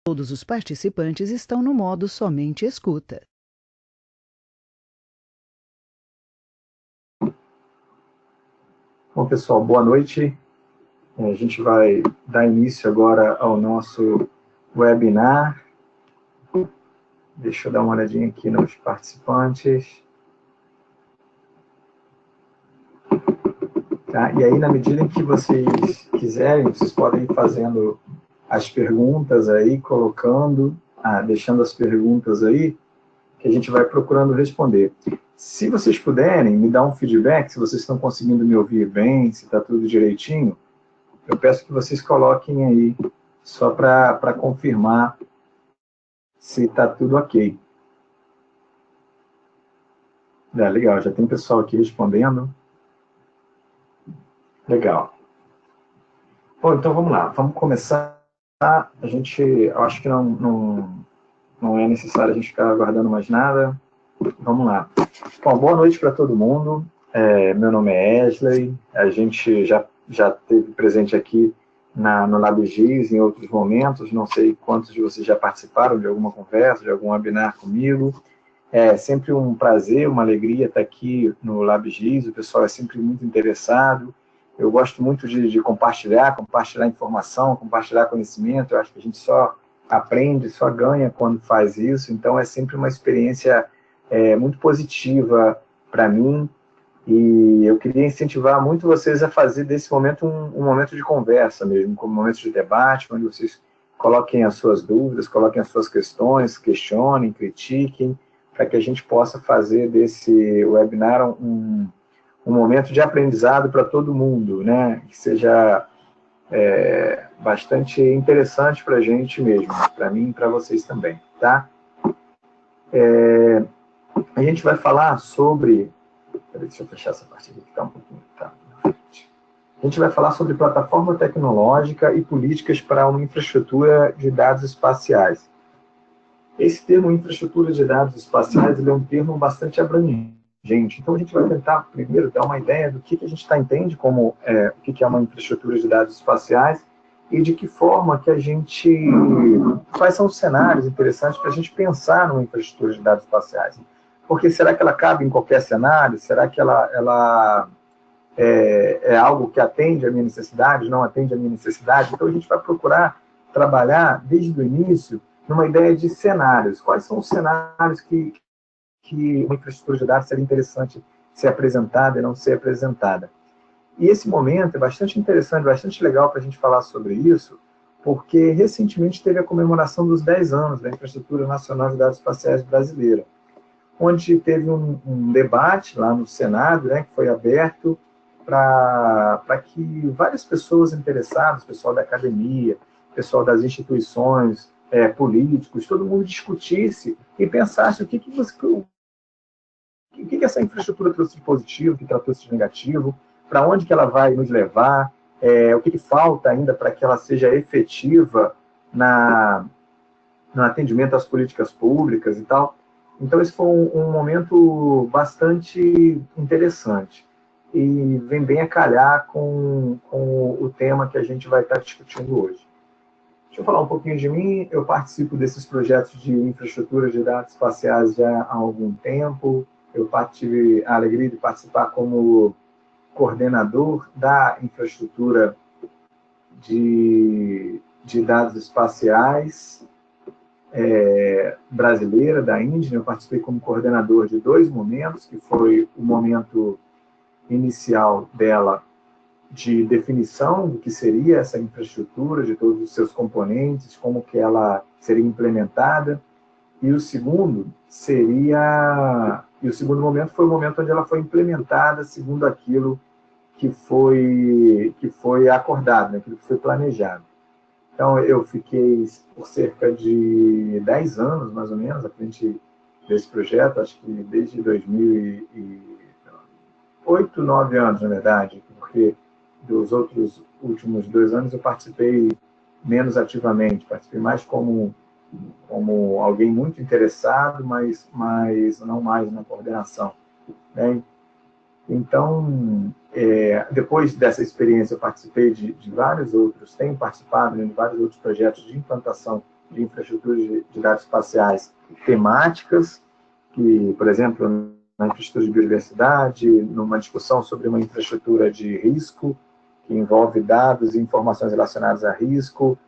Todos os participantes estão no modo somente escuta. Bom, pessoal, boa noite. A gente vai dar início agora ao nosso webinar. Deixa eu dar uma olhadinha aqui nos participantes. Tá? E aí, na medida em que vocês quiserem, vocês podem ir fazendo as perguntas aí, deixando as perguntas aí, que a gente vai procurando responder. Se vocês puderem, me dar um feedback, se vocês estão conseguindo me ouvir bem, se está tudo direitinho, eu peço que vocês coloquem aí, só para confirmar se está tudo ok. Legal, já tem pessoal aqui respondendo. Legal. Bom, então vamos lá, vamos começar. Eu acho que não é necessário a gente ficar aguardando mais nada. Vamos lá. Bom, boa noite para todo mundo. Meu nome é Wesley. A gente já teve presente aqui no LabGIS em outros momentos. Não sei quantos de vocês já participaram de alguma conversa, de algum webinar comigo. É sempre um prazer, uma alegria estar aqui no LabGIS. O pessoal é sempre muito interessado. Eu gosto muito de compartilhar informação, compartilhar conhecimento. Eu acho que a gente só aprende, só ganha quando faz isso. Então, é sempre uma experiência muito positiva para mim. E eu queria incentivar muito vocês a fazer desse momento um momento de conversa mesmo, um momento de debate, onde vocês coloquem as suas dúvidas, coloquem as suas questões, questionem, critiquem, para que a gente possa fazer desse webinar um momento de aprendizado para todo mundo, né? Que seja bastante interessante para a gente mesmo, para mim e para vocês também, tá? A gente vai falar sobre... Deixa eu fechar essa parte aqui que está um pouquinho... Tá. A gente vai falar sobre plataforma tecnológica e políticas para uma infraestrutura de dados espaciais. Esse termo infraestrutura de dados espaciais ele é um termo bastante abrangente. Então, a gente vai tentar, primeiro, dar uma ideia do que a gente entende como o que é uma infraestrutura de dados espaciais e de que forma que a gente... Quais são os cenários interessantes para a gente pensar numa infraestrutura de dados espaciais. Porque será que ela cabe em qualquer cenário? Será que ela é algo que atende a minha necessidade, não atende a minha necessidade? Então, a gente vai procurar trabalhar, desde o início, numa ideia de cenários. Quais são os cenários que uma infraestrutura de dados seria interessante ser apresentada e não ser apresentada? E esse momento é bastante interessante, bastante legal para a gente falar sobre isso, porque recentemente teve a comemoração dos 10 anos da Infraestrutura Nacional de Dados Espaciais Brasileira, onde teve um debate lá no Senado, né, que foi aberto para que várias pessoas interessadas, pessoal da academia, pessoal das instituições, políticos, todo mundo discutisse e pensasse o que essa infraestrutura trouxe de positivo, o que ela trouxe de negativo, para onde que ela vai nos levar, o que falta ainda para que ela seja efetiva no atendimento às políticas públicas e tal. Então, esse foi um momento bastante interessante e vem bem a calhar com o tema que a gente vai estar discutindo hoje. Deixa eu falar um pouquinho de mim. Eu participo desses projetos de infraestrutura de dados espaciais já há algum tempo. Eu tive a alegria de participar como coordenador da infraestrutura de dados espaciais brasileira, da Índia. Eu participei como coordenador de 2 momentos, que foi o momento inicial dela de definição do que seria essa infraestrutura, de todos os seus componentes, como que ela seria implementada, e o segundo momento foi o momento onde ela foi implementada segundo aquilo que foi acordado, né, aquilo que foi planejado. Então, eu fiquei por cerca de 10 anos, mais ou menos, à frente desse projeto, acho que desde 2008, 9 anos, na verdade, porque dos últimos 2 anos eu participei menos ativamente, participei mais como alguém muito interessado, mas não mais na coordenação, né? Então, depois dessa experiência, eu participei de vários outros, tenho participado de vários outros projetos de implantação de infraestrutura de dados espaciais temáticas, que, por exemplo, na infraestrutura de biodiversidade, numa discussão sobre uma infraestrutura de risco, que envolve dados e informações relacionadas a risco.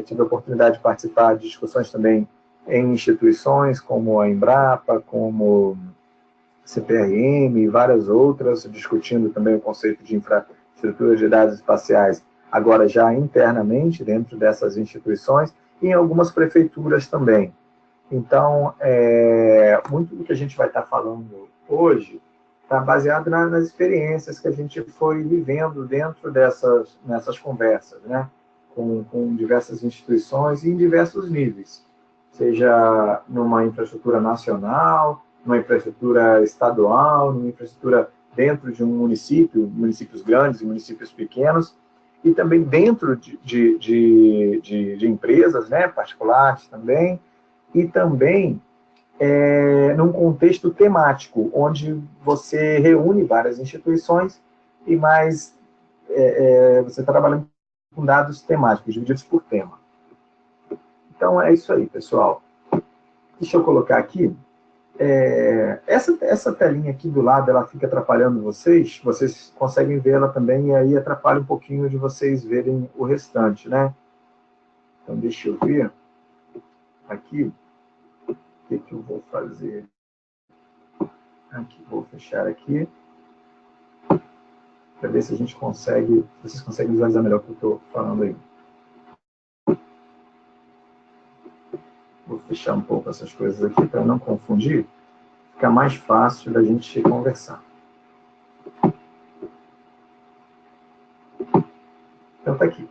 Tive a oportunidade de participar de discussões também em instituições como a Embrapa, como CPRM e várias outras, discutindo também o conceito de infraestrutura de dados espaciais, agora já internamente dentro dessas instituições, e em algumas prefeituras também. Então, muito do que a gente vai estar falando hoje está baseado nas experiências que a gente foi vivendo dentro nessas conversas, né? Com diversas instituições e em diversos níveis, seja numa infraestrutura nacional, numa infraestrutura estadual, numa infraestrutura dentro de um município, municípios grandes e municípios pequenos, e também dentro de empresas, né, particulares também, e também num contexto temático, onde você reúne várias instituições e mais você está trabalhando com dados temáticos, divididos por tema. Então, é isso aí, pessoal. Deixa eu colocar aqui. Essa telinha aqui do lado, ela fica atrapalhando vocês conseguem vê-la também, e aí atrapalha um pouquinho de vocês verem o restante, né? Então, deixa eu ver aqui o que eu vou fazer. Aqui, vou fechar aqui, para ver se a gente consegue, vocês conseguem visualizar melhor o que eu estou falando aí. Vou fechar um pouco essas coisas aqui para não confundir, fica mais fácil da gente conversar. Então está aqui.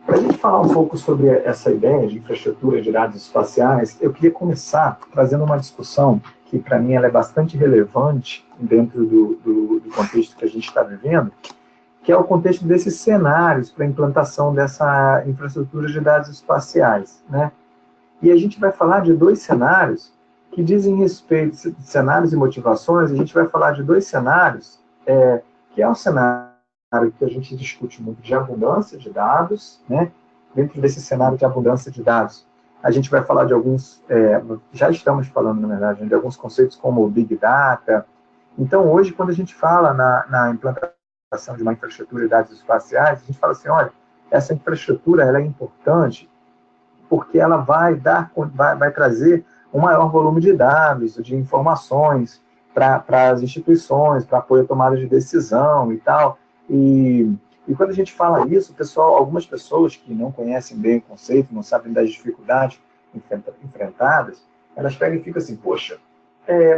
Para a gente falar um pouco sobre essa ideia de infraestrutura de dados espaciais, eu queria começar trazendo uma discussão que, para mim, ela é bastante relevante dentro do contexto que a gente está vivendo, que é o contexto desses cenários para a implantação dessa infraestrutura de dados espaciais, né? E a gente vai falar de dois cenários que dizem respeito, cenários e motivações, a gente vai falar de dois cenários, que é um cenário que a gente discute muito de abundância de dados, né? Dentro desse cenário de abundância de dados, a gente vai falar de alguns, já estamos falando, na verdade, de alguns conceitos como o Big Data. Então, hoje, quando a gente fala na implantação de uma infraestrutura de dados espaciais, a gente fala assim, olha, essa infraestrutura ela é importante porque ela vai trazer um maior volume de dados, de informações para as instituições, para apoio à tomada de decisão e tal. E quando a gente fala isso, pessoal, algumas pessoas que não conhecem bem o conceito, não sabem das dificuldades enfrentadas, elas pegam e ficam assim, poxa,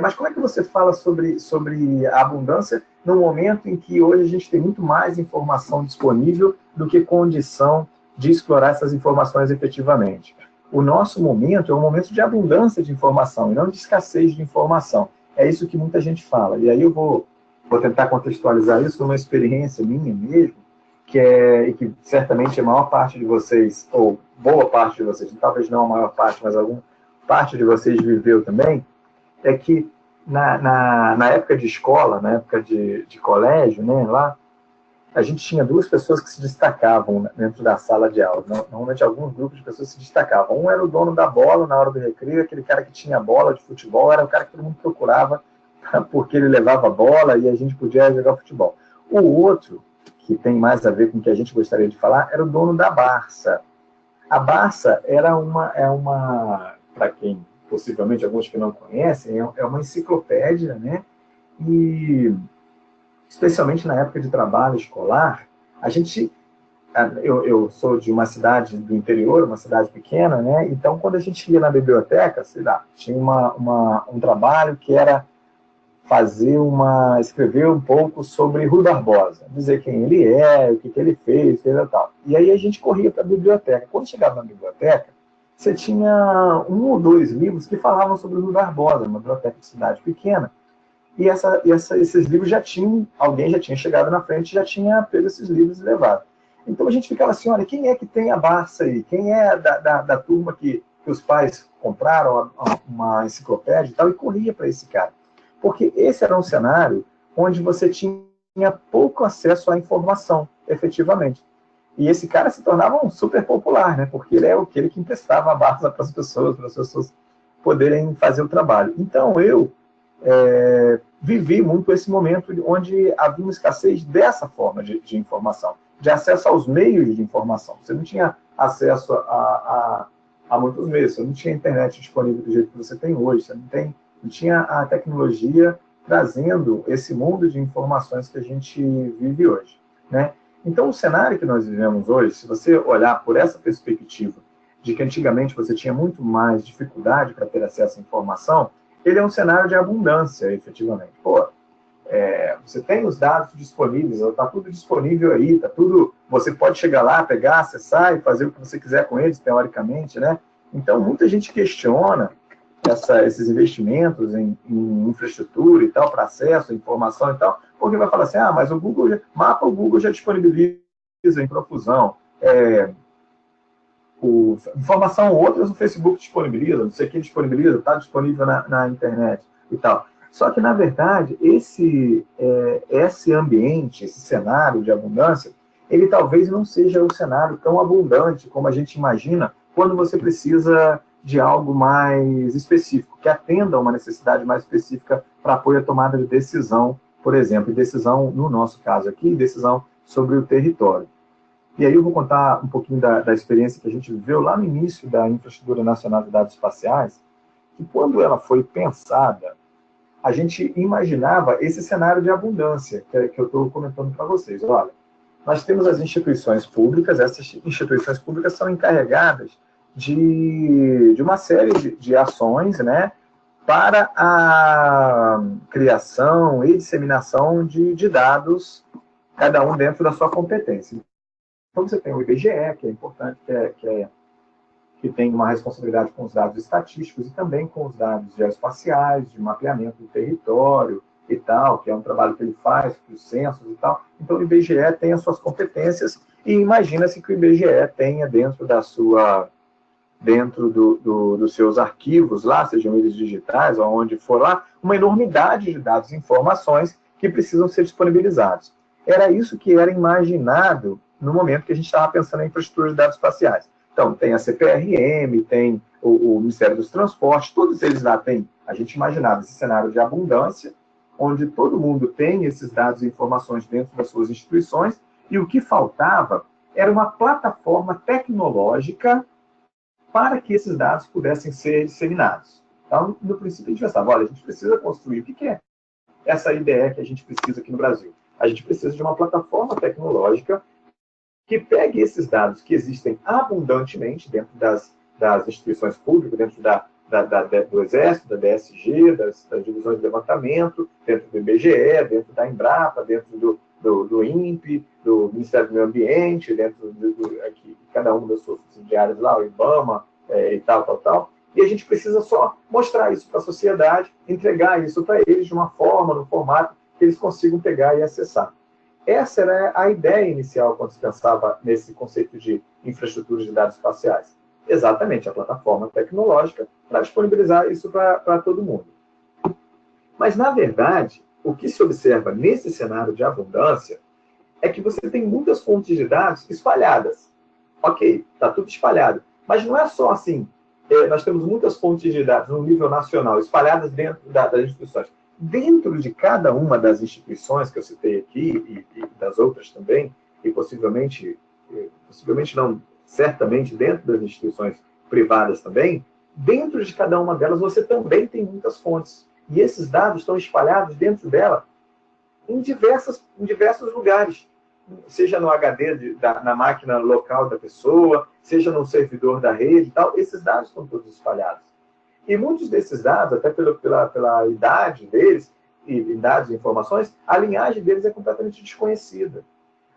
mas como é que você fala sobre a abundância no momento em que hoje a gente tem muito mais informação disponível do que condição de explorar essas informações efetivamente? O nosso momento é um momento de abundância de informação e não de escassez de informação. É isso que muita gente fala. E aí eu vou tentar contextualizar isso numa experiência minha mesmo, e que certamente a maior parte de vocês, ou boa parte de vocês, talvez não a maior parte, mas alguma parte de vocês viveu também, é que na época de escola, na época de colégio, né, lá, a gente tinha duas pessoas que se destacavam dentro da sala de aula. Normalmente, alguns grupos de pessoas se destacavam. Um era o dono da bola na hora do recreio, aquele cara que tinha bola de futebol, era o cara que todo mundo procurava porque ele levava a bola e a gente podia jogar futebol. O outro, que tem mais a ver com o que a gente gostaria de falar, era o dono da Barça. A Barça era para quem, possivelmente, alguns que não conhecem, é uma enciclopédia, né? E especialmente na época de trabalho escolar, eu sou de uma cidade do interior, uma cidade pequena, né? Então, quando a gente ia na biblioteca, sei lá, tinha um trabalho que era escrever um pouco sobre Rui Barbosa, dizer quem ele é, o que ele fez, e tal. E aí a gente corria para a biblioteca. Quando chegava na biblioteca, você tinha um ou dois livros que falavam sobre Rui Barbosa, uma biblioteca de cidade pequena. E esses livros alguém já tinha chegado na frente, já tinha pego esses livros e levado. Então a gente ficava assim, olha, quem é que tem a Barça aí? Quem é da turma que os pais compraram uma enciclopédia e tal, e corria para esse cara. Porque esse era um cenário onde você tinha pouco acesso à informação, efetivamente. E esse cara se tornava um super popular, né? Porque ele é aquele que emprestava a barca para as pessoas poderem fazer o trabalho. Então, eu vivi muito esse momento onde havia uma escassez dessa forma de informação, de acesso aos meios de informação. Você não tinha acesso a muitos meios, você não tinha internet disponível do jeito que você tem hoje, você não tinha a tecnologia trazendo esse mundo de informações que a gente vive hoje, né? Então, o cenário que nós vivemos hoje, se você olhar por essa perspectiva de que antigamente você tinha muito mais dificuldade para ter acesso à informação, ele é um cenário de abundância, efetivamente. Pô, você tem os dados disponíveis, está tudo disponível aí, tá tudo. Você pode chegar lá, pegar, acessar e fazer o que você quiser com eles, teoricamente, né? Então, muita gente questiona esses investimentos em infraestrutura e tal, para acesso à informação e tal, porque vai falar assim, mas o Google já disponibiliza em profusão. Informação outras o Facebook disponibiliza, não sei quem disponibiliza, está disponível na internet e tal. Só que, na verdade, esse ambiente, esse cenário de abundância, ele talvez não seja um cenário tão abundante como a gente imagina quando você precisa de algo mais específico, que atenda a uma necessidade mais específica para apoio à tomada de decisão, por exemplo, e decisão, no nosso caso aqui, decisão sobre o território. E aí eu vou contar um pouquinho da experiência que a gente viveu lá no início da Infraestrutura Nacional de Dados Espaciais, que quando ela foi pensada, a gente imaginava esse cenário de abundância que eu estou comentando para vocês. Olha, nós temos as instituições públicas, essas instituições públicas são encarregadas de uma série de ações, né, para a criação e disseminação de dados, cada um dentro da sua competência. Então, você tem o IBGE, que é importante, que tem uma responsabilidade com os dados estatísticos e também com os dados geoespaciais, de mapeamento do território e tal, que é um trabalho que ele faz, para os censos e tal. Então, o IBGE tem as suas competências e imagina-se que o IBGE tenha dentro dos seus arquivos lá, sejam eles digitais ou onde for lá, uma enormidade de dados e informações que precisam ser disponibilizados. Era isso que era imaginado no momento que a gente estava pensando em infraestrutura de dados espaciais. Então, tem a CPRM, tem o Ministério dos Transportes, todos eles lá têm, a gente imaginava esse cenário de abundância, onde todo mundo tem esses dados e informações dentro das suas instituições, e o que faltava era uma plataforma tecnológica para que esses dados pudessem ser disseminados. Então, no princípio, a gente pensava, olha, a gente precisa construir, o que é essa IDE que a gente precisa aqui no Brasil? A gente precisa de uma plataforma tecnológica que pegue esses dados que existem abundantemente dentro das instituições públicas, dentro do Exército, da DSG, das divisões de levantamento, dentro do IBGE, dentro da Embrapa, dentro do INPE, do Ministério do Meio Ambiente, dentro aqui, cada um das suas subsidiárias lá, o IBAMA e tal. E a gente precisa só mostrar isso para a sociedade, entregar isso para eles de uma forma, no formato que eles consigam pegar e acessar. Essa era a ideia inicial quando se pensava nesse conceito de infraestrutura de dados espaciais. Exatamente, a plataforma tecnológica para disponibilizar isso para todo mundo. Mas, na verdade, o que se observa nesse cenário de abundância é que você tem muitas fontes de dados espalhadas. Ok, está tudo espalhado. Mas não é só assim. Nós temos muitas fontes de dados no nível nacional, espalhadas dentro das instituições. Dentro de cada uma das instituições que eu citei aqui, e das outras também, e possivelmente não, certamente dentro das instituiçõos privadas também, dentro de cada uma delas você também tem muitas fontes. E esses dados estão espalhados dentro dela em diversos lugares. Seja no HD, na máquina local da pessoa, seja no servidor da rede e tal, esses dados estão todos espalhados. E muitos desses dados, até pela idade deles, dados e informações, a linhagem deles é completamente desconhecida.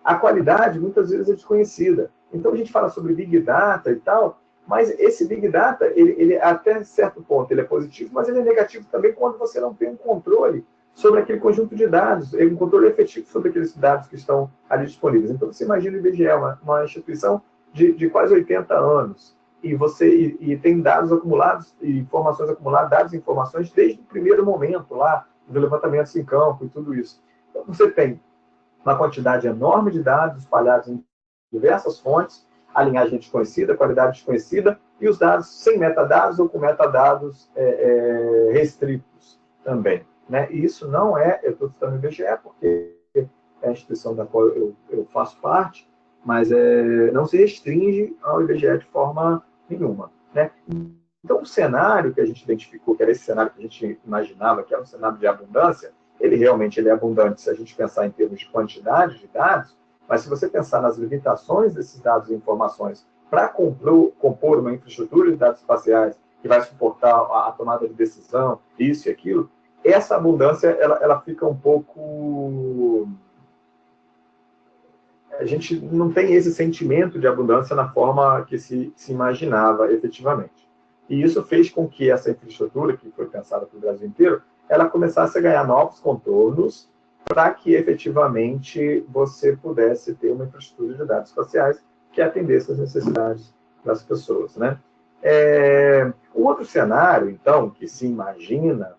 A qualidade, muitas vezes, é desconhecida. Então, a gente fala sobre Big Data e tal, mas esse Big Data, ele até certo ponto, ele é positivo, mas ele é negativo também quando você não tem um controle sobre aquele conjunto de dados, um controle efetivo sobre aqueles dados que estão ali disponíveis. Então, você imagina o IBGE, uma instituição de quase 80 anos, e tem dados acumulados, informações acumuladas, dados e informações desde o primeiro momento lá, do levantamento em campo e tudo isso. Então, você tem uma quantidade enorme de dados espalhados em diversas fontes, a linhagem desconhecida, a qualidade desconhecida, e os dados sem metadados ou com metadados restritos também. Né? E isso não é, eu estou citando o IBGE porque é a instituição da qual eu faço parte, mas não se restringe ao IBGE de forma nenhuma. Né? Então, o cenário que a gente identificou, que era esse cenário que a gente imaginava, que era um cenário de abundância, ele realmente é abundante se a gente pensar em termos de quantidade de dados, mas se você pensar nas limitações desses dados e informações para compor uma infraestrutura de dados espaciais que vai suportar a tomada de decisão, isso e aquilo, essa abundância ela fica um pouco... A gente não tem esse sentimento de abundância na forma que se imaginava efetivamente. E isso fez com que essa infraestrutura, que foi pensada para o Brasil inteiro, ela começasse a ganhar novos contornos para que efetivamente você pudesse ter uma infraestrutura de dados espaciais que atendesse às necessidades das pessoas. Né? O outro cenário, então, que se imagina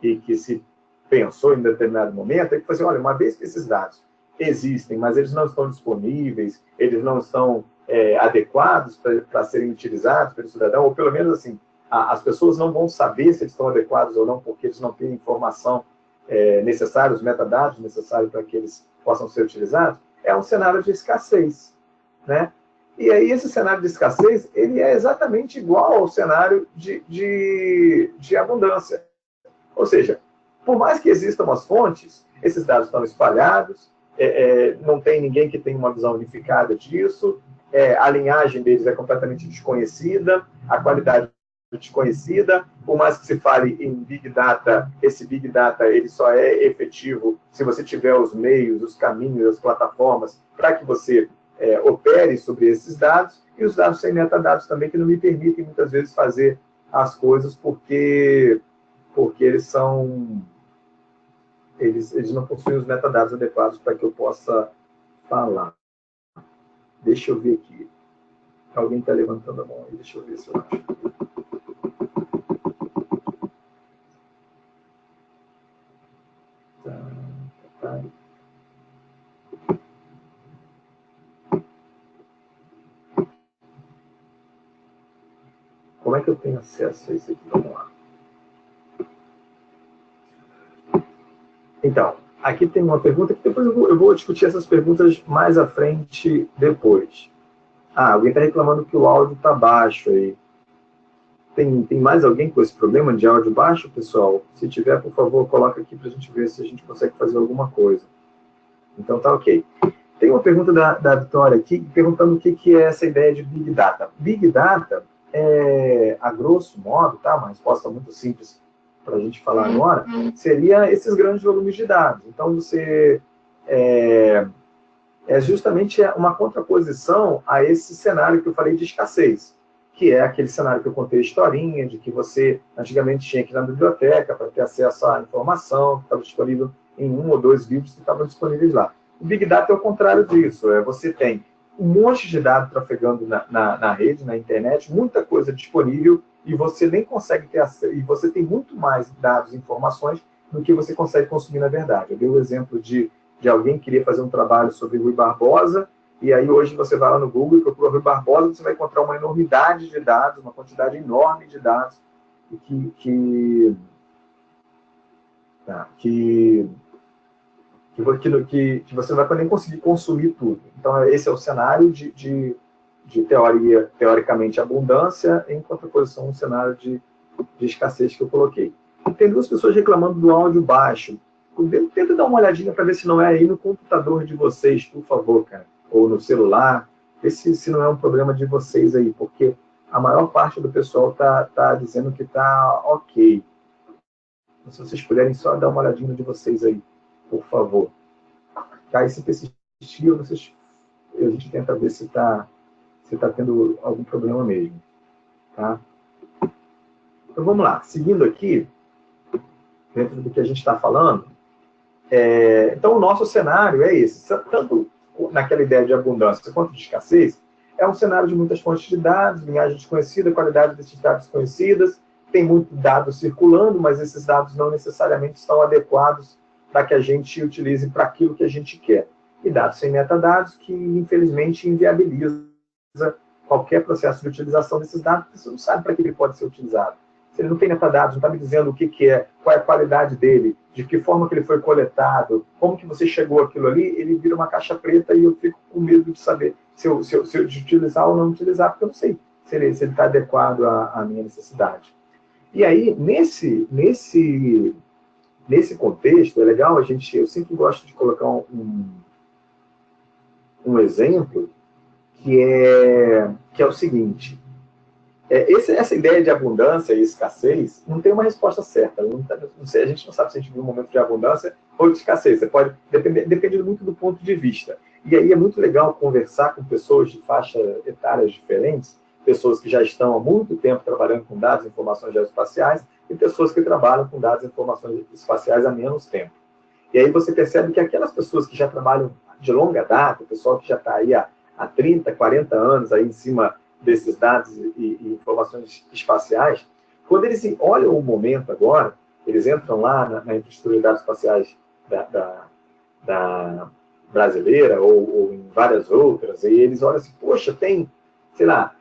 e que se pensou em determinado momento é que, assim, olha, uma vez que esses dados existem, mas eles não estão disponíveis, eles não estão adequados para serem utilizados pelo cidadão, ou pelo menos assim, as pessoas não vão saber se eles estão adequados ou não, porque eles não têm informação necessária, os metadados necessários para que eles possam ser utilizados, é um cenário de escassez. Né? E aí esse cenário de escassez, ele é exatamente igual ao cenário de abundância. Ou seja, por mais que existam as fontes, esses dados estão espalhados, não tem ninguém que tenha uma visão unificada disso, a linhagem deles é completamente desconhecida, a qualidade é desconhecida, por mais que se fale em Big Data, esse Big Data ele só é efetivo se você tiver os meios, os caminhos, as plataformas para que você opere sobre esses dados, e os dados sem metadados também, que não me permitem muitas vezes fazer as coisas porque eles não possuem os metadados adequados para que eu possa falar. Deixa eu ver aqui. Alguém está levantando a mão aí, deixa eu ver se eu acho. Tá. Como é que eu tenho acesso a isso aqui? Vamos lá. Então, aqui tem uma pergunta que depois eu vou discutir essas perguntas mais à frente depois. Alguém está reclamando que o áudio está baixo aí. Tem mais alguém com esse problema de áudio baixo, pessoal? Se tiver, por favor, coloca aqui para a gente ver se a gente consegue fazer alguma coisa. Então tá ok. Tem uma pergunta da Vitória aqui, perguntando o que é essa ideia de Big Data. Big Data a grosso modo, tá? Uma resposta muito simples para a gente falar agora, seria esses grandes volumes de dados. Então, você justamente uma contraposição a esse cenário que eu falei de escassez, que é aquele cenário que eu contei a historinha, de que você antigamente tinha que ir na biblioteca para ter acesso à informação, que estava disponível em 1 ou 2 livros que estavam disponíveis lá. O Big Data é o contrário disso. Você tem um monte de dados trafegando na rede, na internet, muita coisa disponível, e você nem consegue ter acesso, e você tem muito mais dados e informações do que você consegue consumir na verdade. Eu dei o exemplo de alguém que queria fazer um trabalho sobre Rui Barbosa, e aí hoje você vai lá no Google e procura Rui Barbosa, você vai encontrar uma enormidade de dados, uma quantidade enorme de dados, que você não vai nem conseguir consumir tudo. Então, esse é o cenário de teoricamente, abundância, em contraposição um cenário de escassez que eu coloquei. Tem 2 pessoas reclamando do áudio baixo. Tenta dar uma olhadinha para ver se não é aí no computador de vocês, por favor, cara. Ou no celular. Vê se não é um problema de vocês aí, porque a maior parte do pessoal tá dizendo que tá ok. Então, se vocês puderem só dar uma olhadinha de vocês aí, por favor. Tá? E se persistir, a gente tenta ver se está tendo algum problema mesmo. Tá? Então, vamos lá. Seguindo aqui, dentro do que a gente está falando, então, o nosso cenário é esse. Tanto naquela ideia de abundância quanto de escassez, é um cenário de muitas fontes de dados, linhagem desconhecida, qualidade desses dados desconhecidas, tem muito dado circulando, mas esses dados não necessariamente estão adequados para que a gente utilize para aquilo que a gente quer. e dados sem metadados, que infelizmente inviabiliza qualquer processo de utilização desses dados, porque você não sabe para que ele pode ser utilizado. Se ele não tem metadados, não está me dizendo o que, que é, qual é a qualidade dele, de que forma que ele foi coletado, como que você chegou àquilo ali, ele vira uma caixa preta e eu fico com medo de saber se eu de utilizar ou não utilizar, porque eu não sei se ele está adequado à minha necessidade. E aí, nesse contexto, é legal eu sempre gosto de colocar um exemplo que é o seguinte: essa ideia de abundância e escassez não tem uma resposta certa. Não sei, a gente não sabe se a gente vive um momento de abundância ou de escassez. Você pode depende muito do ponto de vista. E aí é muito legal conversar com pessoas de faixas etárias diferentes, pessoas que já estão há muito tempo trabalhando com dados e informações geoespaciais e pessoas que trabalham com dados e informações espaciais há menos tempo. E aí você percebe que aquelas pessoas que já trabalham de longa data, o pessoal que já está aí há 30, 40 anos aí em cima desses dados e informações espaciais, quando eles olham o momento agora, eles entram lá na infraestrutura de dados espaciais da brasileira ou em várias outras, e eles olham assim, poxa, tem, sei lá,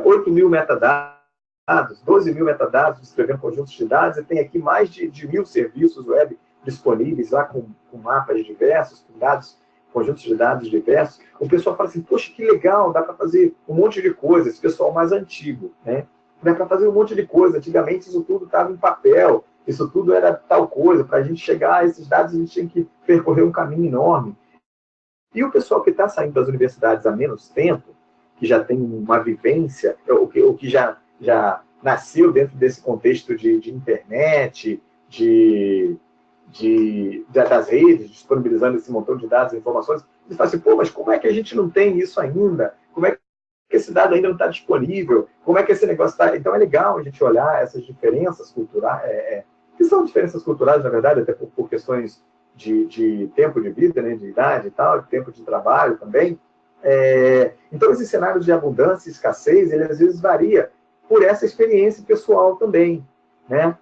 8 mil metadados, 12 mil metadados descrevendo conjuntos de dados, e tem aqui mais de 1.000 serviços web disponíveis lá com mapas diversos, com dados, conjuntos de dados diversos. O pessoal fala assim, poxa, que legal, dá para fazer um monte de coisa, esse pessoal mais antigo, né? Dá para fazer um monte de coisa. Antigamente isso tudo estava em papel, isso tudo era tal coisa, para a gente chegar a esses dados a gente tinha que percorrer um caminho enorme. E o pessoal que está saindo das universidades há menos tempo, que já tem uma vivência, o que já nasceu dentro desse contexto de internet, das redes, disponibilizando esse montão de dados e informações, eles falam assim, pô, mas como é que a gente não tem isso ainda? Como é que esse dado ainda não está disponível? Como é que esse negócio está... Então é legal a gente olhar essas diferenças culturais, que são diferenças culturais, na verdade, até por questões de tempo de vida, né, de idade e tal, de tempo de trabalho também. Então, esses cenários de abundância e escassez, ele às vezes varia por essa experiência pessoal também, né?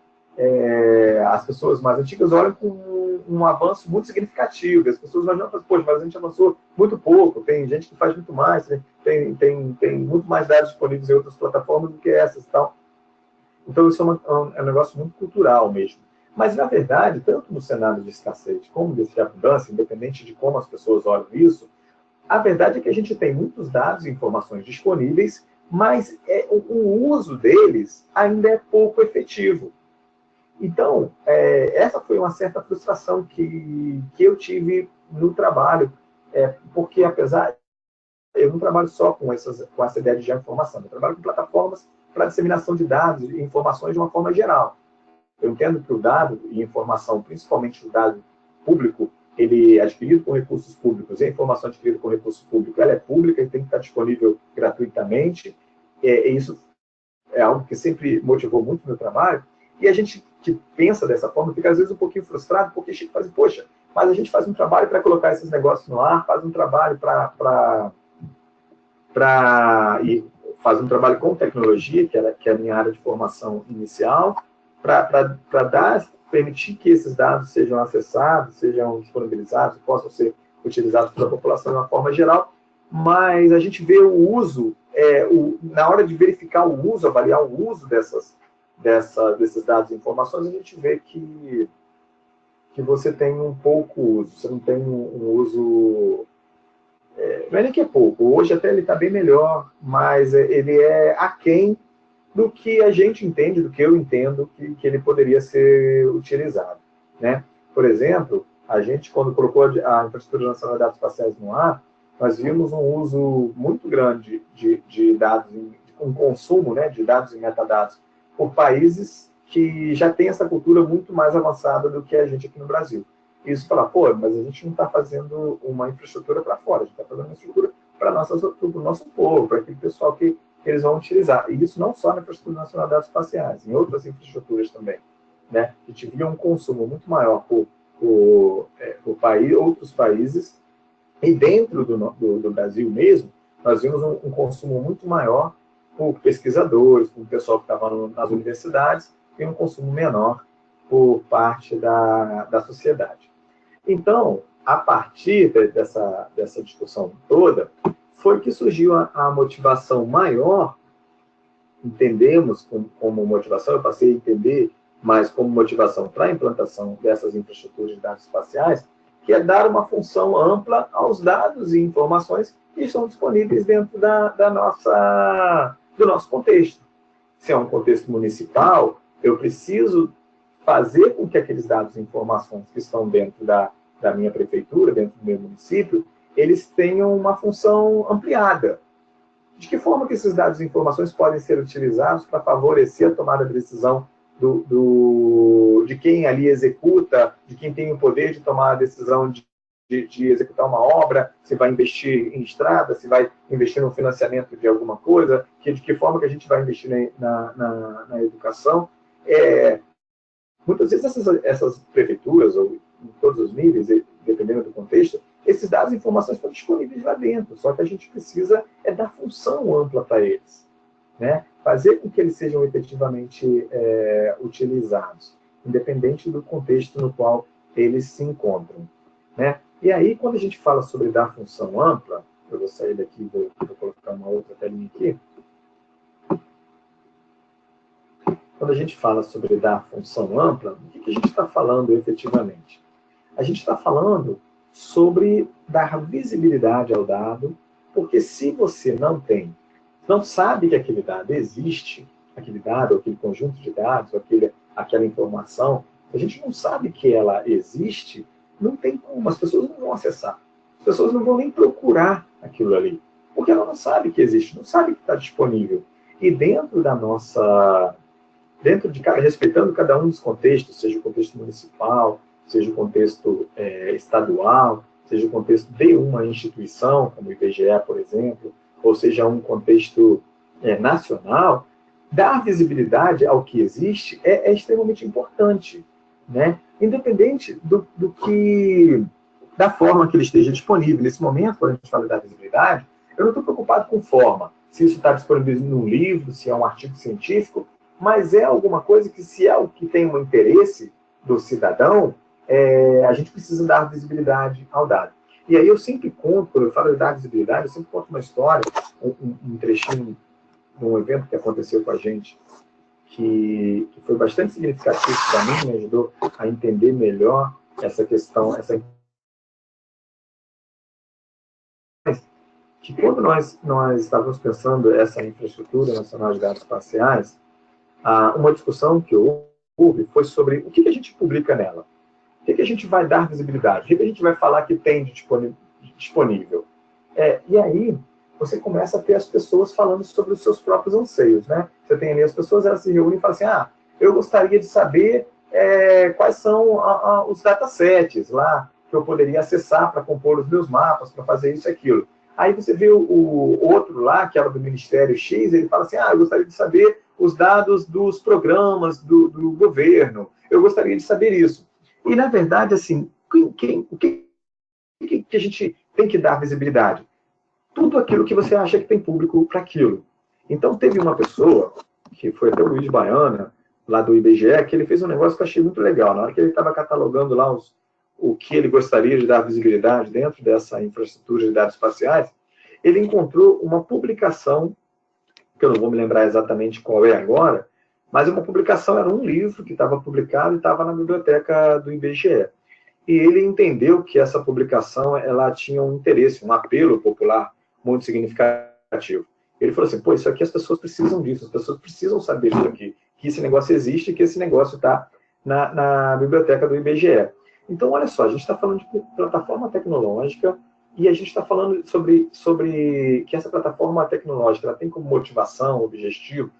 As pessoas mais antigas olham com um avanço muito significativo. As pessoas imaginam, poxa, mas a gente avançou muito pouco, tem gente que faz muito mais, né? tem muito mais dados disponíveis em outras plataformas do que essas e tal. Então, isso é um negócio muito cultural mesmo. Mas, na verdade, tanto no cenário de escassez como desse de abundância, independente de como as pessoas olham isso, a verdade é que a gente tem muitos dados e informações disponíveis, mas o uso deles ainda é pouco efetivo. Então, essa foi uma certa frustração que eu tive no trabalho, porque apesar... Eu não trabalho só com essa ideia de geoinformação, eu trabalho com plataformas para disseminação de dados e informações de uma forma geral. Eu entendo que o dado e informação, principalmente o dado público, ele é adquirido com recursos públicos, e a informação adquirida com recurso público, ela é pública e tem que estar disponível gratuitamente. Isso é algo que sempre motivou muito o meu trabalho. E a gente que pensa dessa forma fica às vezes um pouquinho frustrado, porque a gente faz, poxa, mas a gente faz um trabalho para colocar esses negócios no ar, faz um trabalho faz um trabalho com tecnologia, que é a minha área de formação inicial, para permitir que esses dados sejam acessados, sejam disponibilizados, possam ser utilizados pela população de uma forma geral, mas a gente vê o uso, na hora de verificar o uso, avaliar o uso desses dados e informações, a gente vê que você tem um pouco uso, você não tem um uso... não é nem que é pouco, hoje até ele está bem melhor, mas ele é aquém do que a gente entende, do que eu entendo que ele poderia ser utilizado, né? Por exemplo, a gente, quando colocou a Infraestrutura Nacional de Dados Espaciais no ar, nós vimos um uso muito grande de dados, um consumo, né, de dados e metadados por países que já têm essa cultura muito mais avançada do que a gente aqui no Brasil. E isso fala, pô, mas a gente não está fazendo uma infraestrutura para fora, a gente está fazendo uma infraestrutura para o nosso povo, para aquele pessoal que eles vão utilizar. E isso não só na Infraestrutura Nacional de Dados Espaciais, em outras infraestruturas também, né? A gente via um consumo muito maior por outros países, e dentro do Brasil mesmo, nós vimos um consumo muito maior por pesquisadores, por pessoal que estava nas universidades, e um consumo menor por parte da sociedade. Então, a partir dessa discussão toda, foi que surgiu a motivação maior, entendemos como motivação, eu passei a entender mais como motivação para a implantação dessas infraestruturas de dados espaciais, que é dar uma função ampla aos dados e informações que estão disponíveis dentro do nosso contexto. Se é um contexto municipal, eu preciso fazer com que aqueles dados e informações que estão dentro da minha prefeitura, dentro do meu município, eles tenham uma função ampliada. De que forma que esses dados e informações podem ser utilizados para favorecer a tomada de decisão de quem ali executa, de quem tem o poder de tomar a decisão de executar uma obra, se vai investir em estrada, se vai investir no financiamento de alguma coisa, de que forma que a gente vai investir na educação. Muitas vezes essas prefeituras, ou em todos os níveis, dependendo do contexto, esses dados e informações estão disponíveis lá dentro, só que a gente precisa dar função ampla para eles, né? Fazer com que eles sejam efetivamente utilizados, independente do contexto no qual eles se encontram, né? E aí, quando a gente fala sobre dar função ampla, eu vou sair daqui e vou colocar uma outra telinha aqui. Quando a gente fala sobre dar função ampla, o que a gente está falando efetivamente? A gente está falando sobre dar visibilidade ao dado, porque se você não sabe que aquele dado existe, aquele dado, ou aquele conjunto de dados, ou aquela informação, a gente não sabe que ela existe, não tem como, as pessoas não vão acessar. As pessoas não vão nem procurar aquilo ali, porque ela não sabe que existe, não sabe que está disponível. E respeitando cada um dos contextos, seja o contexto municipal, seja o contexto estadual, seja o contexto de uma instituição, como o IBGE, por exemplo, ou seja um contexto nacional, dar visibilidade ao que existe é extremamente importante, né? Independente da forma que ele esteja disponível. Nesse momento, quando a gente fala da visibilidade, eu não estou preocupado com forma, se isso está disponível num livro, se é um artigo científico, mas é alguma coisa que, se é o que tem um interesse do cidadão, a gente precisa dar visibilidade ao dado. E aí eu sempre conto, quando eu falo de dar visibilidade, eu sempre conto uma história, um trechinho de um evento que aconteceu com a gente, que foi bastante significativo para mim, me ajudou a entender melhor essa questão, que quando nós estávamos pensando essa infraestrutura nacional de dados espaciais, uma discussão que houve foi sobre o que a gente publica nela. O que a gente vai dar visibilidade? O que a gente vai falar que tem de disponível? E aí, você começa a ter as pessoas falando sobre os seus próprios anseios, né? Você tem ali as pessoas, elas se reúnem e falam assim, eu gostaria de saber quais são os datasets lá que eu poderia acessar para compor os meus mapas, para fazer isso e aquilo. Aí você vê o outro lá, que era do Ministério X, ele fala assim, eu gostaria de saber os dados dos programas do governo. Eu gostaria de saber isso. E, na verdade, assim, o que a gente tem que dar visibilidade? Tudo aquilo que você acha que tem público para aquilo. Então, teve uma pessoa, que foi até o Luiz Baiana, lá do IBGE, que ele fez um negócio que eu achei muito legal. Na hora que ele estava catalogando lá o que ele gostaria de dar visibilidade dentro dessa infraestrutura de dados espaciais, ele encontrou uma publicação, que eu não vou me lembrar exatamente qual é agora, mas uma publicação era um livro que estava publicado e estava na biblioteca do IBGE. E ele entendeu que essa publicação ela tinha um interesse, um apelo popular muito significativo. Ele falou assim, isso aqui as pessoas precisam disso, as pessoas precisam saber disso aqui, que esse negócio existe e que esse negócio está na biblioteca do IBGE. Então, olha só, a gente está falando de plataforma tecnológica e a gente está falando sobre que essa plataforma tecnológica ela tem como motivação, objetivo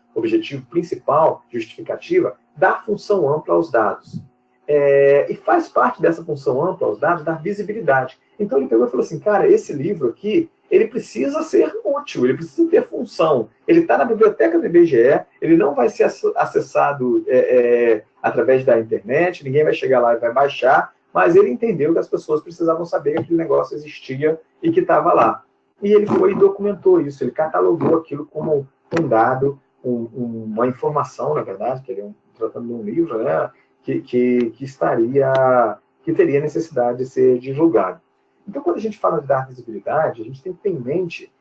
principal, justificativa, dar função ampla aos dados. E faz parte dessa função ampla aos dados dar visibilidade. Então ele pegou e falou assim, cara, esse livro aqui, ele precisa ser útil, ele precisa ter função. Ele está na biblioteca do IBGE, ele não vai ser acessado através da internet, ninguém vai chegar lá e vai baixar, mas ele entendeu que as pessoas precisavam saber que aquele negócio existia e que estava lá. E ele foi e documentou isso, ele catalogou aquilo como um dado, uma informação, na verdade, que ele tratando de um livro, né, que estaria que teria necessidade de ser divulgado. Então, quando a gente fala de dar visibilidade, a gente tem que ter em mente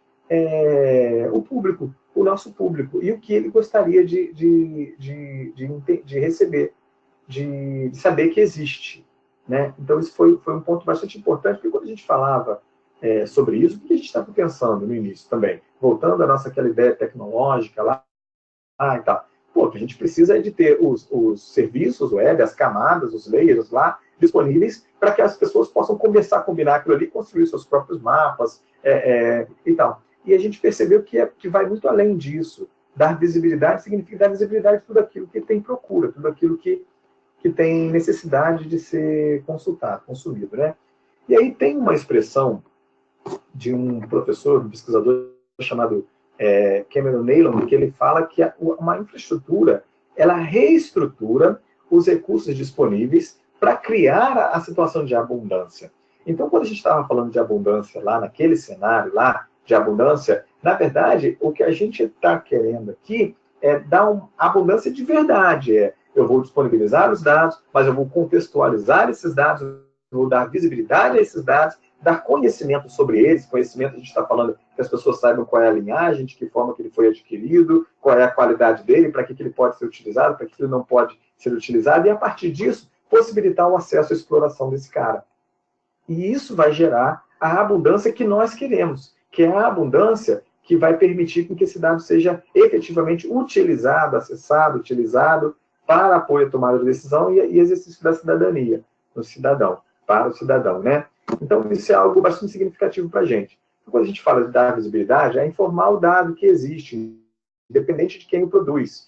o público, o nosso público, e o que ele gostaria de receber, de saber que existe. Né? Então, isso foi um ponto bastante importante, porque quando a gente falava sobre isso, o que a gente estava pensando no início também? Voltando à nossa aquela ideia tecnológica lá e tal. Pô, a gente precisa de ter os serviços web, as camadas, os layers lá disponíveis para que as pessoas possam começar a combinar aquilo ali, construir seus próprios mapas e tal. E a gente percebeu que vai muito além disso. Dar visibilidade significa dar visibilidade a tudo aquilo que tem procura, tudo aquilo que tem necessidade de ser consultado, consumido. Né? E aí tem uma expressão de um professor, um pesquisador chamado Cameron Neylon, que ele fala que uma infraestrutura, ela reestrutura os recursos disponíveis para criar a situação de abundância. Então, quando a gente estava falando de abundância lá, naquele cenário lá de abundância, na verdade, o que a gente está querendo aqui é dar uma abundância de verdade. Eu vou disponibilizar os dados, mas eu vou contextualizar esses dados, vou dar visibilidade a esses dados, dar conhecimento sobre eles. Conhecimento, a gente está falando que as pessoas saibam qual é a linhagem, de que forma que ele foi adquirido, qual é a qualidade dele, para que ele pode ser utilizado, para que ele não pode ser utilizado, e a partir disso, possibilitar o acesso à exploração desse cara. E isso vai gerar a abundância que nós queremos, que é a abundância que vai permitir que esse dado seja efetivamente utilizado, acessado, utilizado para apoio à tomada de decisão e exercício da cidadania no cidadão, para o cidadão, né? Então, isso é algo bastante significativo para a gente. Quando a gente fala de dar visibilidade, é informar o dado que existe, independente de quem o produz.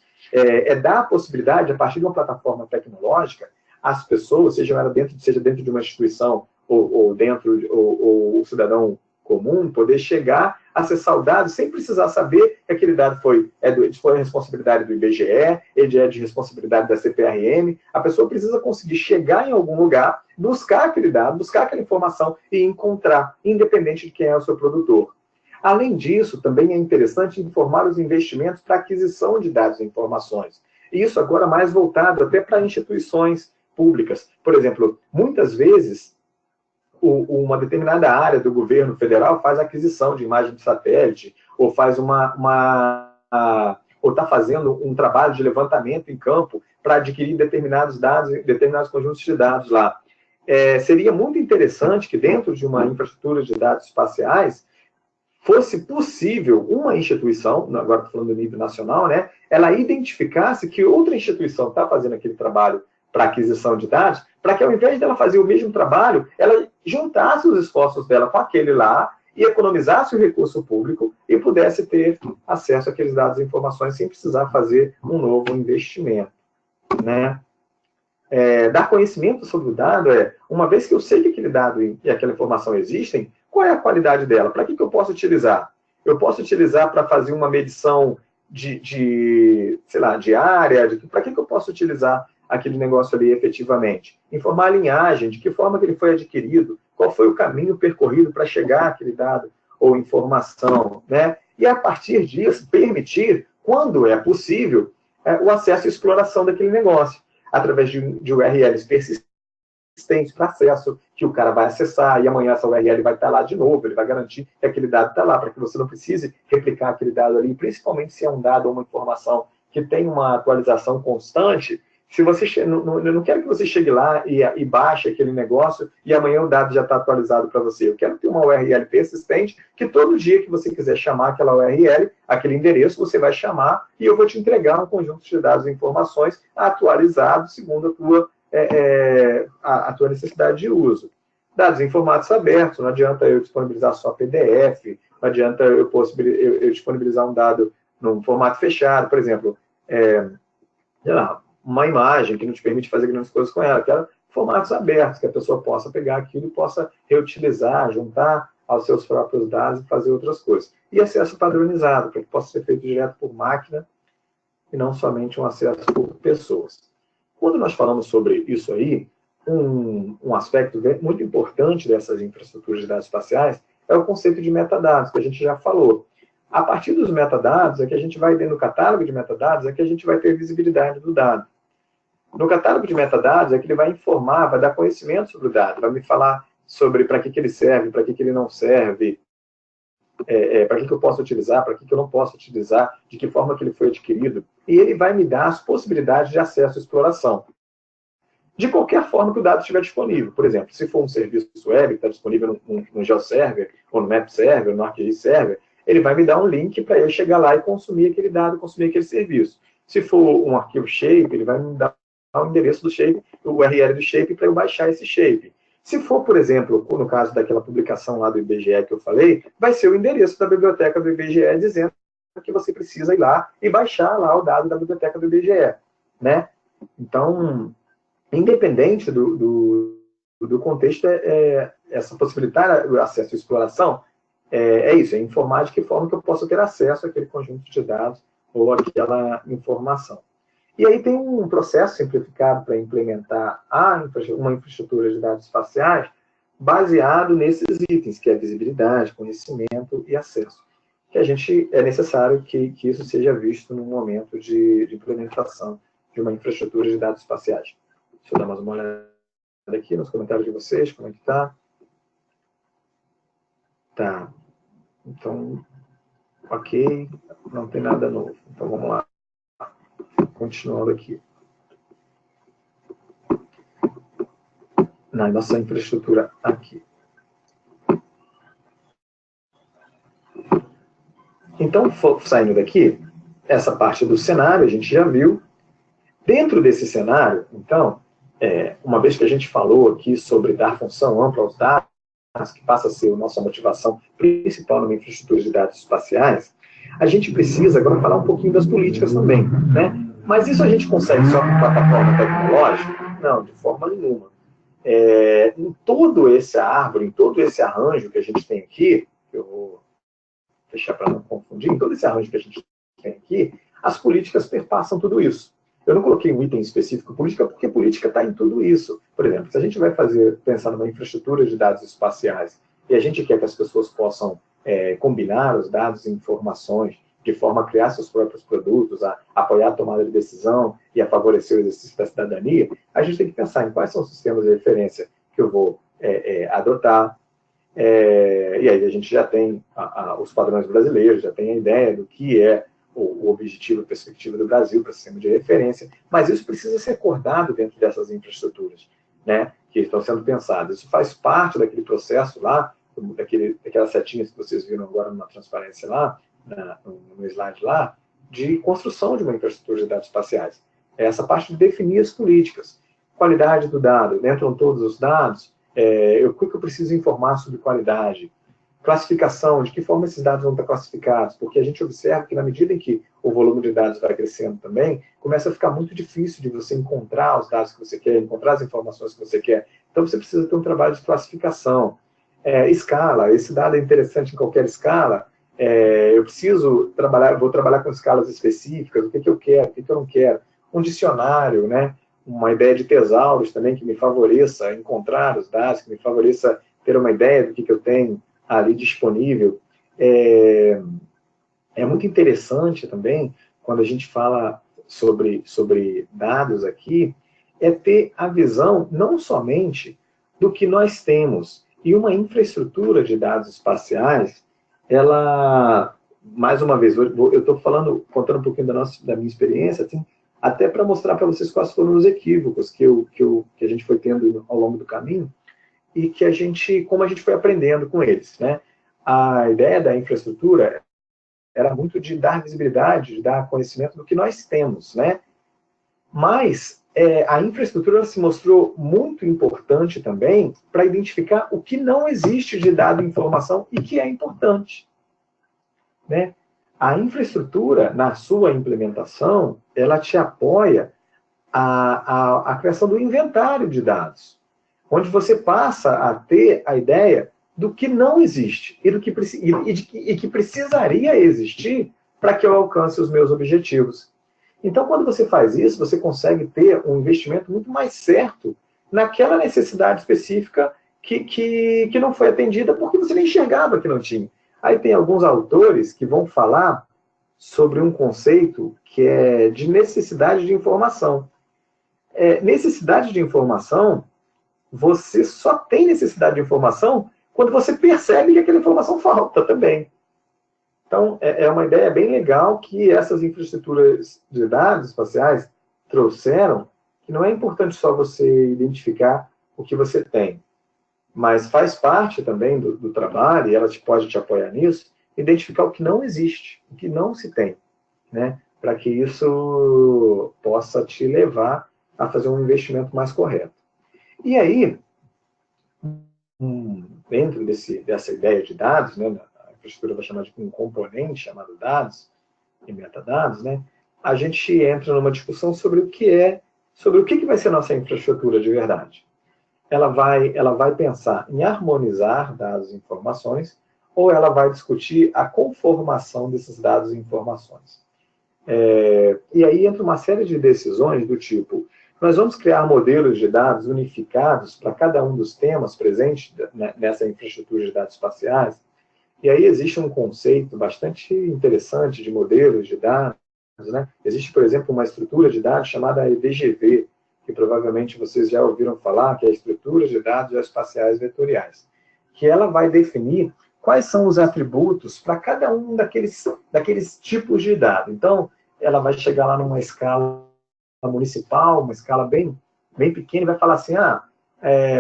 Dar a possibilidade, a partir de uma plataforma tecnológica, às pessoas, seja dentro de uma instituição ou o cidadão comum, poder chegar, acessar o dado sem precisar saber que aquele dado foi responsabilidade do IBGE, ele é de responsabilidade da CPRM. A pessoa precisa conseguir chegar em algum lugar, buscar aquele dado, buscar aquela informação e encontrar, independente de quem é o seu produtor. Além disso, também é interessante informar os investimentos para aquisição de dados e informações. E isso agora mais voltado até para instituições públicas. Por exemplo, muitas vezes, uma determinada área do governo federal faz aquisição de imagem de satélite, ou faz ou está fazendo um trabalho de levantamento em campo para adquirir determinados dados, determinados conjuntos de dados lá. Seria muito interessante que dentro de uma infraestrutura de dados espaciais fosse possível uma instituição, agora estou falando do nível nacional, né, ela identificasse que outra instituição está fazendo aquele trabalho para aquisição de dados, para que ao invés dela fazer o mesmo trabalho, ela juntasse os esforços dela com aquele lá e economizasse o recurso público e pudesse ter acesso àqueles dados e informações sem precisar fazer um novo investimento. Né? Dar conhecimento sobre o dado uma vez que eu sei que aquele dado e aquela informação existem, qual é a qualidade dela? Para que eu posso utilizar? Eu posso utilizar para fazer uma medição de área? Para que eu posso utilizar aquele negócio ali efetivamente? Informar a linhagem, de que forma que ele foi adquirido, qual foi o caminho percorrido para chegar àquele dado ou informação, né? E a partir disso, permitir, quando é possível, o acesso e exploração daquele negócio, através de URLs persistentes para acesso, que o cara vai acessar, e amanhã essa URL vai estar lá de novo, ele vai garantir que aquele dado está lá, para que você não precise replicar aquele dado ali, principalmente se é um dado ou uma informação que tem uma atualização constante. Se você eu não quero que você chegue lá e baixe aquele negócio e amanhã o dado já está atualizado para você. Eu quero ter uma URL persistente que todo dia que você quiser chamar aquela URL, aquele endereço, você vai chamar e eu vou te entregar um conjunto de dados e informações atualizados segundo a tua necessidade de uso. Dados em formatos abertos, não adianta eu disponibilizar só PDF, não adianta eu disponibilizar um dado num formato fechado, por exemplo, sei lá, uma imagem que não te permite fazer grandes coisas com ela, que é formatos abertos, que a pessoa possa pegar aquilo e possa reutilizar, juntar aos seus próprios dados e fazer outras coisas. E acesso padronizado, para que possa ser feito direto por máquina e não somente um acesso por pessoas. Quando nós falamos sobre isso aí, um aspecto muito importante dessas infraestruturas de dados espaciais é o conceito de metadados, que a gente já falou. A partir dos metadados, é que a gente vai dentro do catálogo de metadados, é que a gente vai ter visibilidade do dado. No catálogo de metadados é que ele vai informar, vai dar conhecimento sobre o dado, vai me falar sobre para que ele serve, para que ele não serve, para que eu posso utilizar, para que eu não posso utilizar, de que forma que ele foi adquirido. E ele vai me dar as possibilidades de acesso à exploração. De qualquer forma que o dado estiver disponível. Por exemplo, se for um serviço web que está disponível no GeoServer, ou no MapServer, ou no ArcGIS Server, ele vai me dar um link para eu chegar lá e consumir aquele dado, consumir aquele serviço. Se for um arquivo shape, ele vai me dar o endereço do shape, o URL do shape, para eu baixar esse shape. Se for, por exemplo, no caso daquela publicação lá do IBGE que eu falei, vai ser o endereço da biblioteca do IBGE dizendo que você precisa ir lá e baixar lá o dado da biblioteca do IBGE, né? Então, independente do contexto, essa possibilitar o acesso à exploração, isso, é informar de que forma que eu posso ter acesso àquele conjunto de dados ou àquela informação. E aí tem um processo simplificado para implementar uma infraestrutura de dados espaciais baseado nesses itens, que é visibilidade, conhecimento e acesso. Que é necessário que isso seja visto no momento de implementação de uma infraestrutura de dados espaciais. Deixa eu dar mais uma olhada aqui nos comentários de vocês, como é que tá. Tá. Então, ok, não tem nada novo. Então, vamos lá. Continuando aqui. Na nossa infraestrutura aqui. Então, saindo daqui, essa parte do cenário a gente já viu. Dentro desse cenário, então, uma vez que a gente falou aqui sobre dar função ampla aos dados, que passa a ser a nossa motivação principal numa infraestrutura de dados espaciais, a gente precisa agora falar um pouquinho das políticas também, né? Mas isso a gente consegue só com plataforma tecnológica? Não, de forma nenhuma. Em todo esse árvore, em todo esse arranjo que a gente tem aqui, que eu vou fechar para não confundir, em todo esse arranjo que a gente tem aqui, as políticas perpassam tudo isso. Eu não coloquei um item específico política, porque política está em tudo isso. Por exemplo, se a gente vai pensar numa infraestrutura de dados espaciais, e a gente quer que as pessoas possam combinar os dados e informações de forma a criar seus próprios produtos, a apoiar a tomada de decisão e a favorecer o exercício da cidadania, a gente tem que pensar em quais são os sistemas de referência que eu vou adotar. E aí a gente já tem os padrões brasileiros, já tem a ideia do que é o objetivo, a perspectiva do Brasil para o sistema de referência, mas isso precisa ser acordado dentro dessas infraestruturas, né, que estão sendo pensadas. Isso faz parte daquele processo lá, daquelas setinhas que vocês viram agora na transparência lá, no slide lá, de construção de uma infraestrutura de dados espaciais. Essa parte de definir as políticas. Qualidade do dado, entram todos os dados, o que eu preciso informar sobre qualidade, classificação, de que forma esses dados vão estar classificados, porque a gente observa que na medida em que o volume de dados vai crescendo também, começa a ficar muito difícil de você encontrar os dados que você quer, encontrar as informações que você quer. Então você precisa ter um trabalho de classificação. Escala, esse dado é interessante em qualquer escala, eu preciso vou trabalhar com escalas específicas, o que eu quero, o que eu não quero. Um dicionário, né? Uma ideia de tesauros também que me favoreça encontrar os dados, que me favoreça ter uma ideia do que eu tenho ali disponível. É muito interessante também, quando a gente fala sobre dados aqui, ter a visão não somente do que nós temos. E uma infraestrutura de dados espaciais, ela, mais uma vez, eu estou contando um pouquinho da minha experiência, assim, até para mostrar para vocês quais foram os equívocos que a gente foi tendo ao longo do caminho, e como a gente foi aprendendo com eles, né? A ideia da infraestrutura era muito de dar visibilidade, de dar conhecimento do que nós temos, né? Mas a infraestrutura se mostrou muito importante também para identificar o que não existe de dado e informação e que é importante, né? A infraestrutura, na sua implementação, ela te apoia a criação do inventário de dados, onde você passa a ter a ideia do que não existe e que precisaria existir para que eu alcance os meus objetivos. Então, quando você faz isso, você consegue ter um investimento muito mais certo naquela necessidade específica que não foi atendida porque você nem enxergava que não tinha. Aí tem alguns autores que vão falar sobre um conceito que é de necessidade de informação. necessidade de informação, você só tem necessidade de informação quando você percebe que aquela informação falta também. Então, é uma ideia bem legal que essas infraestruturas de dados espaciais trouxeram, que não é importante só você identificar o que você tem, mas faz parte também do trabalho, e ela pode te apoiar nisso, identificar o que não existe, o que não se tem, né? Para que isso possa te levar a fazer um investimento mais correto. E aí, dentro dessa ideia de dados, né, a infraestrutura vai chamar de um componente chamado dados e metadados, né, a gente entra numa discussão sobre o que vai ser nossa infraestrutura de verdade. Ela vai pensar em harmonizar dados e informações, ou ela vai discutir a conformação desses dados e informações. E aí entra uma série de decisões do tipo, nós vamos criar modelos de dados unificados para cada um dos temas presentes nessa infraestrutura de dados espaciais. E aí existe um conceito bastante interessante de modelos de dados, né? Existe, por exemplo, uma estrutura de dados chamada EDGV, que provavelmente vocês já ouviram falar, que é a estrutura de dados espaciais vetoriais, que ela vai definir quais são os atributos para cada um daqueles tipos de dado. Então, ela vai chegar lá numa escala municipal, uma escala bem pequena, e vai falar assim,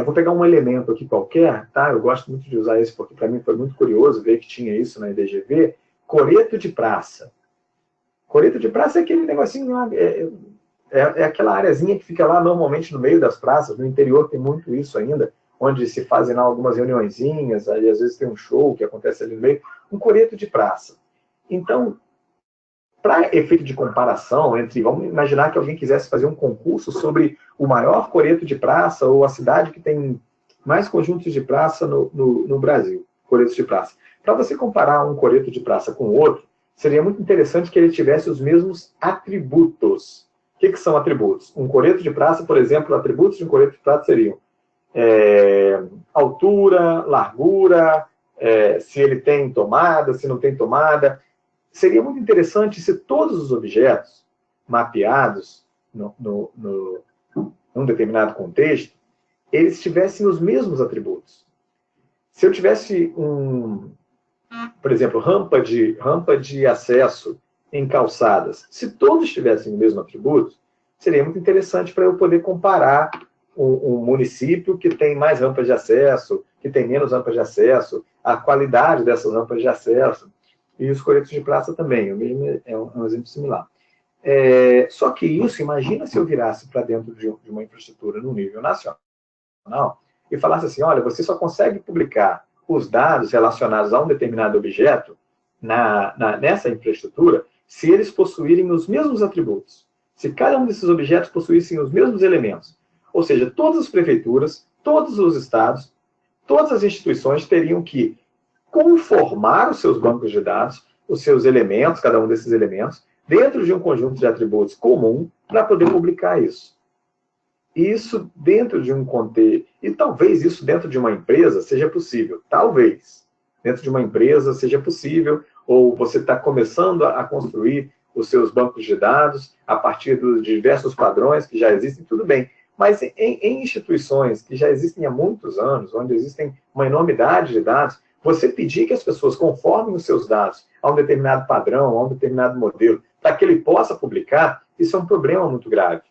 vou pegar um elemento aqui qualquer, tá? Eu gosto muito de usar esse, porque para mim foi muito curioso ver que tinha isso na EDGV, coreto de praça. Coreto de praça é aquele negocinho, aquela areazinha que fica lá normalmente no meio das praças, no interior tem muito isso ainda, onde se fazem lá algumas reuniõezinhas, aí às vezes tem um show que acontece ali no meio, um coreto de praça. Então, para efeito de comparação vamos imaginar que alguém quisesse fazer um concurso sobre o maior coreto de praça, ou a cidade que tem mais conjuntos de praça no Brasil, coretos de praça. Para você comparar um coreto de praça com o outro, seria muito interessante que ele tivesse os mesmos atributos. O que são atributos? Um coreto de praça, por exemplo, atributos de um coreto de praça seriam altura, largura, se ele tem tomada, se não tem tomada. Seria muito interessante se todos os objetos mapeados num determinado contexto, eles tivessem os mesmos atributos. Se eu tivesse por exemplo, rampa de acesso em calçadas, se todos tivessem o mesmo atributo, seria muito interessante para eu poder comparar um município que tem mais rampas de acesso, que tem menos rampas de acesso, a qualidade dessas rampas de acesso, e os coretos de praça também, o mesmo é um exemplo similar. Só que isso, imagina se eu virasse para dentro de uma infraestrutura no nível nacional e falasse assim, olha, você só consegue publicar os dados relacionados a um determinado objeto nessa infraestrutura se eles possuírem os mesmos atributos. Se cada um desses objetos possuíssem os mesmos elementos. Ou seja, todas as prefeituras, todos os estados, todas as instituições teriam que conformar os seus bancos de dados, os seus elementos, cada um desses elementos, dentro de um conjunto de atributos comum para poder publicar isso. Isso dentro de um contexto, e talvez isso dentro de uma empresa seja possível, talvez. Dentro de uma empresa seja possível, ou você está começando a construir os seus bancos de dados a partir dos diversos padrões que já existem, tudo bem. Mas em instituições que já existem há muitos anos, onde existem uma enormidade de dados, você pedir que as pessoas conformem os seus dados a um determinado padrão, a um determinado modelo, para que ele possa publicar, isso é um problema muito grave.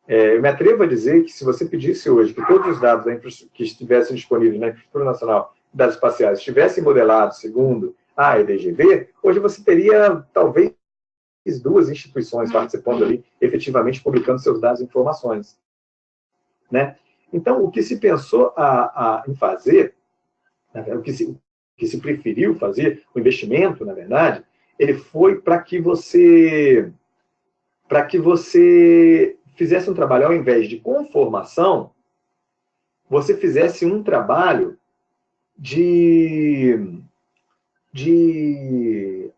Eu me atrevo a dizer que se você pedisse hoje que todos os dados que estivessem disponíveis na Infraestrutura Nacional de Dados Espaciais estivessem modelados segundo a EDGV, hoje você teria, talvez, 2 instituições participando ali, efetivamente publicando seus dados e informações. Né? Então, o que se pensou em fazer, o que se preferiu fazer, o investimento, na verdade, ele foi para que você fizesse um trabalho, ao invés de conformação, você fizesse um trabalho de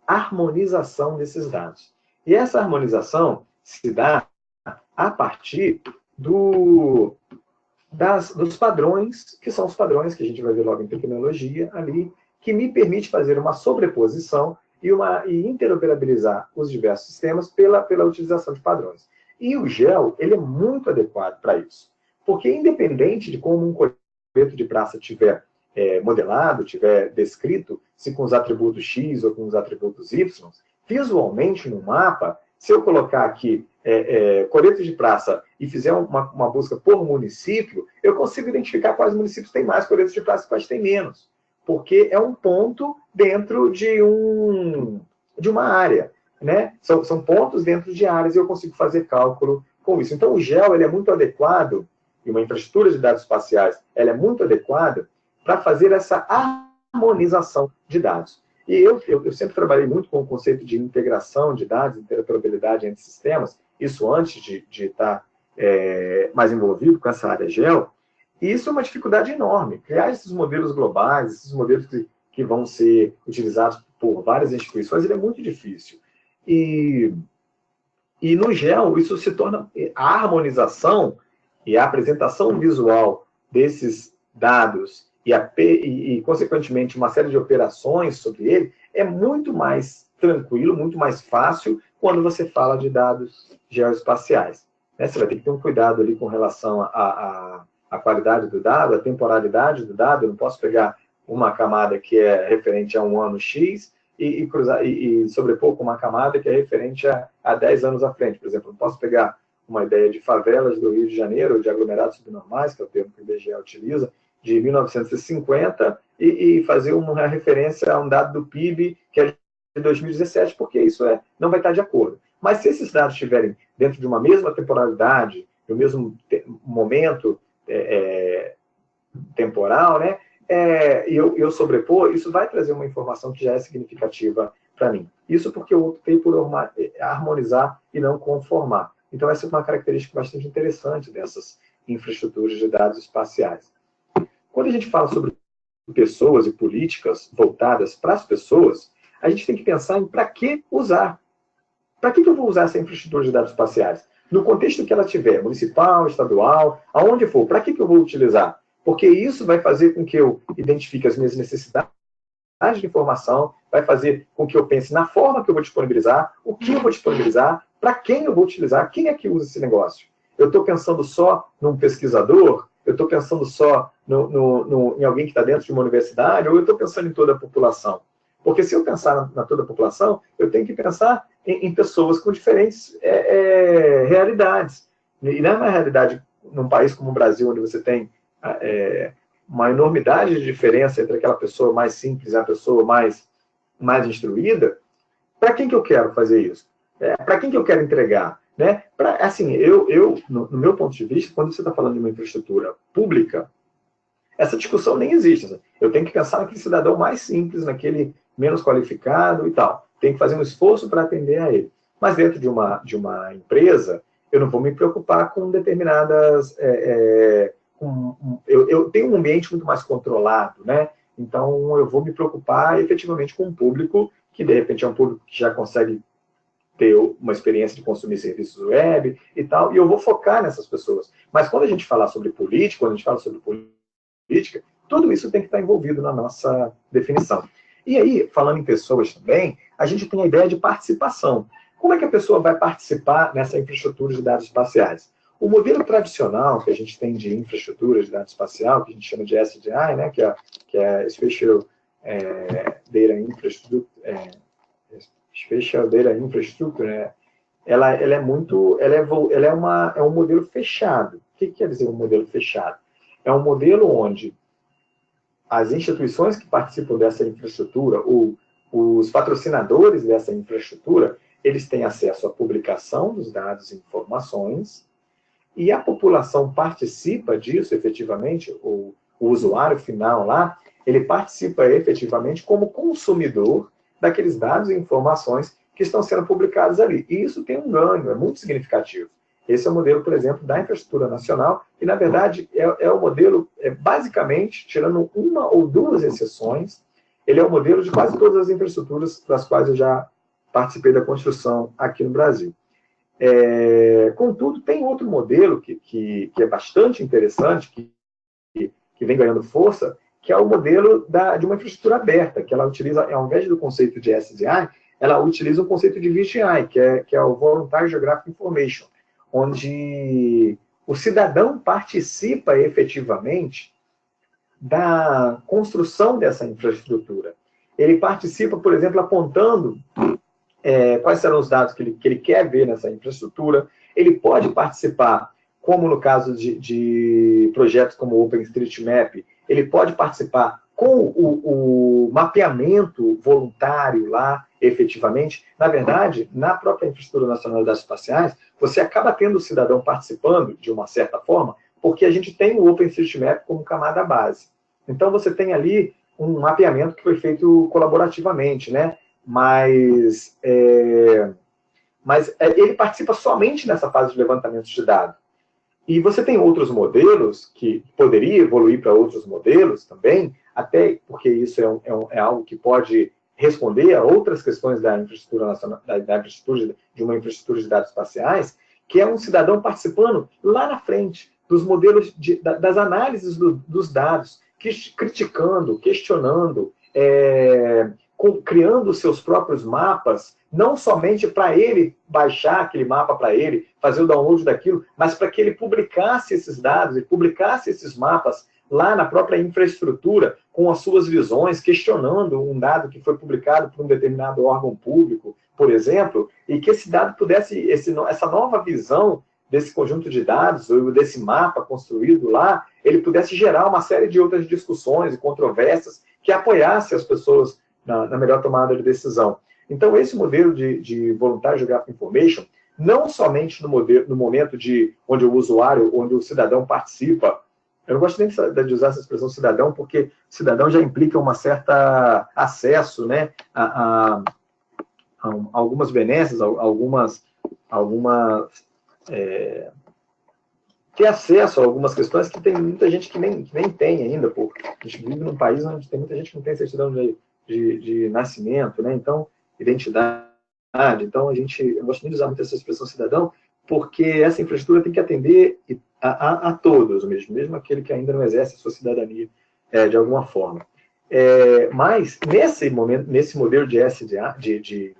harmonização desses dados. E essa harmonização se dá a partir dos padrões, que são os padrões que a gente vai ver logo em tecnologia ali, que me permite fazer uma sobreposição e interoperabilizar os diversos sistemas pela utilização de padrões. E o GEL, ele é muito adequado para isso. Porque independente de como um coreto de praça tiver modelado, tiver descrito, se com os atributos X ou com os atributos Y, visualmente no mapa, se eu colocar aqui coreto de praça e fizer uma busca por município, eu consigo identificar quais municípios têm mais coretos de praça e quais têm menos. Porque é um ponto dentro de uma área. Né? São pontos dentro de áreas e eu consigo fazer cálculo com isso. Então, o GEL ele é muito adequado, e uma infraestrutura de dados espaciais ela é muito adequada para fazer essa harmonização de dados. E eu sempre trabalhei muito com o conceito de integração de dados, interoperabilidade entre sistemas, isso antes de estar mais envolvido com essa área GEL, e isso é uma dificuldade enorme. Criar esses modelos globais, esses modelos que vão ser utilizados por várias instituições, ele é muito difícil. E no GEL, isso se torna a harmonização e a apresentação visual desses dados e, consequentemente, uma série de operações sobre ele é muito mais tranquilo, muito mais fácil quando você fala de dados geoespaciais. Você vai ter que ter um cuidado ali com relação à qualidade do dado, a temporalidade do dado. Eu não posso pegar uma camada que é referente a um ano X e sobrepor com uma camada que é referente a 10 anos à frente. Por exemplo, eu não posso pegar uma ideia de favelas do Rio de Janeiro, ou de aglomerados subnormais, que é o termo que o IBGE utiliza, de 1950, e fazer uma referência a um dado do PIB que é de 2017, porque isso não vai estar de acordo. Mas se esses dados estiverem dentro de uma mesma temporalidade, do mesmo momento temporal, né, e eu sobrepor, isso vai trazer uma informação que já é significativa para mim. Isso porque eu optei por harmonizar e não conformar. Então, essa é uma característica bastante interessante dessas infraestruturas de dados espaciais. Quando a gente fala sobre pessoas e políticas voltadas para as pessoas, a gente tem que pensar em para que usar. Para que eu vou usar essa infraestrutura de dados espaciais? No contexto que ela tiver, municipal, estadual, aonde for, para que eu vou utilizar? Porque isso vai fazer com que eu identifique as minhas necessidades de informação, vai fazer com que eu pense na forma que eu vou disponibilizar, o que eu vou disponibilizar, para quem eu vou utilizar, quem é que usa esse negócio. Eu estou pensando só num pesquisador? Eu estou pensando só em alguém que está dentro de uma universidade? Ou eu estou pensando em toda a população? Porque se eu pensar na toda a população, eu tenho que pensar em pessoas com diferentes realidades. E não é uma realidade num país como o Brasil, onde você tem uma enormidade de diferença entre aquela pessoa mais simples e a pessoa mais instruída. Para quem que eu quero fazer isso? Para quem que eu quero entregar? Né? Assim, no meu ponto de vista, quando você está falando de uma infraestrutura pública, essa discussão nem existe. Eu tenho que pensar naquele cidadão mais simples, naquele menos qualificado e tal. Tenho que fazer um esforço para atender a ele. Mas dentro de uma empresa, eu não vou me preocupar com determinadas... eu tenho um ambiente muito mais controlado, né? Então, eu vou me preocupar efetivamente com um público que, de repente, é um público que já consegue ter uma experiência de consumir serviços web e tal, e eu vou focar nessas pessoas. Mas quando a gente falar sobre política, quando a gente fala sobre política, tudo isso tem que estar envolvido na nossa definição. E aí, falando em pessoas também, a gente tem a ideia de participação. Como é que a pessoa vai participar nessa infraestrutura de dados espaciais? O modelo tradicional que a gente tem de infraestrutura de dados espacial, que a gente chama de SDI, né, que é Spatial Data Infrastructure, Spatial Data Infrastructure, né? Ela é um modelo fechado. O que quer dizer um modelo fechado? É um modelo onde as instituições que participam dessa infraestrutura, ou os patrocinadores dessa infraestrutura, eles têm acesso à publicação dos dados e informações, e a população participa disso efetivamente, o usuário final lá, ele participa efetivamente como consumidor daqueles dados e informações que estão sendo publicados ali. E isso tem um ganho, é muito significativo. Esse é o modelo, por exemplo, da infraestrutura nacional, e, na verdade, é o modelo, basicamente, tirando uma ou duas exceções, ele é o modelo de quase todas as infraestruturas das quais eu já participei da construção aqui no Brasil. Contudo, tem outro modelo que é bastante interessante, que vem ganhando força, que é o modelo de uma infraestrutura aberta, que ela utiliza, ao invés do conceito de SDI, ela utiliza o conceito de VGI, que é o Voluntary Geographic Information, onde o cidadão participa efetivamente da construção dessa infraestrutura. Ele participa, por exemplo, apontando quais serão os dados que ele quer ver nessa infraestrutura. Ele pode participar, como no caso de projetos como o OpenStreetMap, ele pode participar com o mapeamento voluntário lá, efetivamente. Na verdade, na própria Infraestrutura Nacional de Dados Espaciais, você acaba tendo o cidadão participando, de uma certa forma, porque a gente tem o OpenStreetMap como camada base. Então, você tem ali um mapeamento que foi feito colaborativamente, né? Mas ele participa somente nessa fase de levantamento de dados. E você tem outros modelos que poderia evoluir para outros modelos também, até porque isso é algo que pode responder a outras questões da infraestrutura nacional, de uma infraestrutura de dados espaciais, que é um cidadão participando lá na frente dos modelos das análises dos dados, criticando, questionando, criando seus próprios mapas, não somente para ele baixar aquele mapa para ele, fazer o download daquilo, mas para que ele publicasse esses dados, ele publicasse esses mapas lá na própria infraestrutura, com as suas visões, questionando um dado que foi publicado por um determinado órgão público, por exemplo, e que esse dado pudesse, essa nova visão desse conjunto de dados, ou desse mapa construído lá, ele pudesse gerar uma série de outras discussões e controvérsias que apoiasse as pessoas na melhor tomada de decisão. Então, esse modelo de Voluntary Geographic Information, não somente no momento onde o usuário, onde o cidadão participa, eu não gosto nem de usar essa expressão cidadão, porque cidadão já implica uma certa acesso, né, a algumas benesses, ter acesso a algumas questões que tem muita gente que nem tem ainda, porque a gente vive num país onde tem muita gente que não tem certidão de nascimento, né? Então, identidade. Então, eu gosto muito de usar muito essa expressão cidadão, porque essa infraestrutura tem que atender a todos mesmo aquele que ainda não exerce a sua cidadania de alguma forma. Mas, nesse modelo de VGI, que é de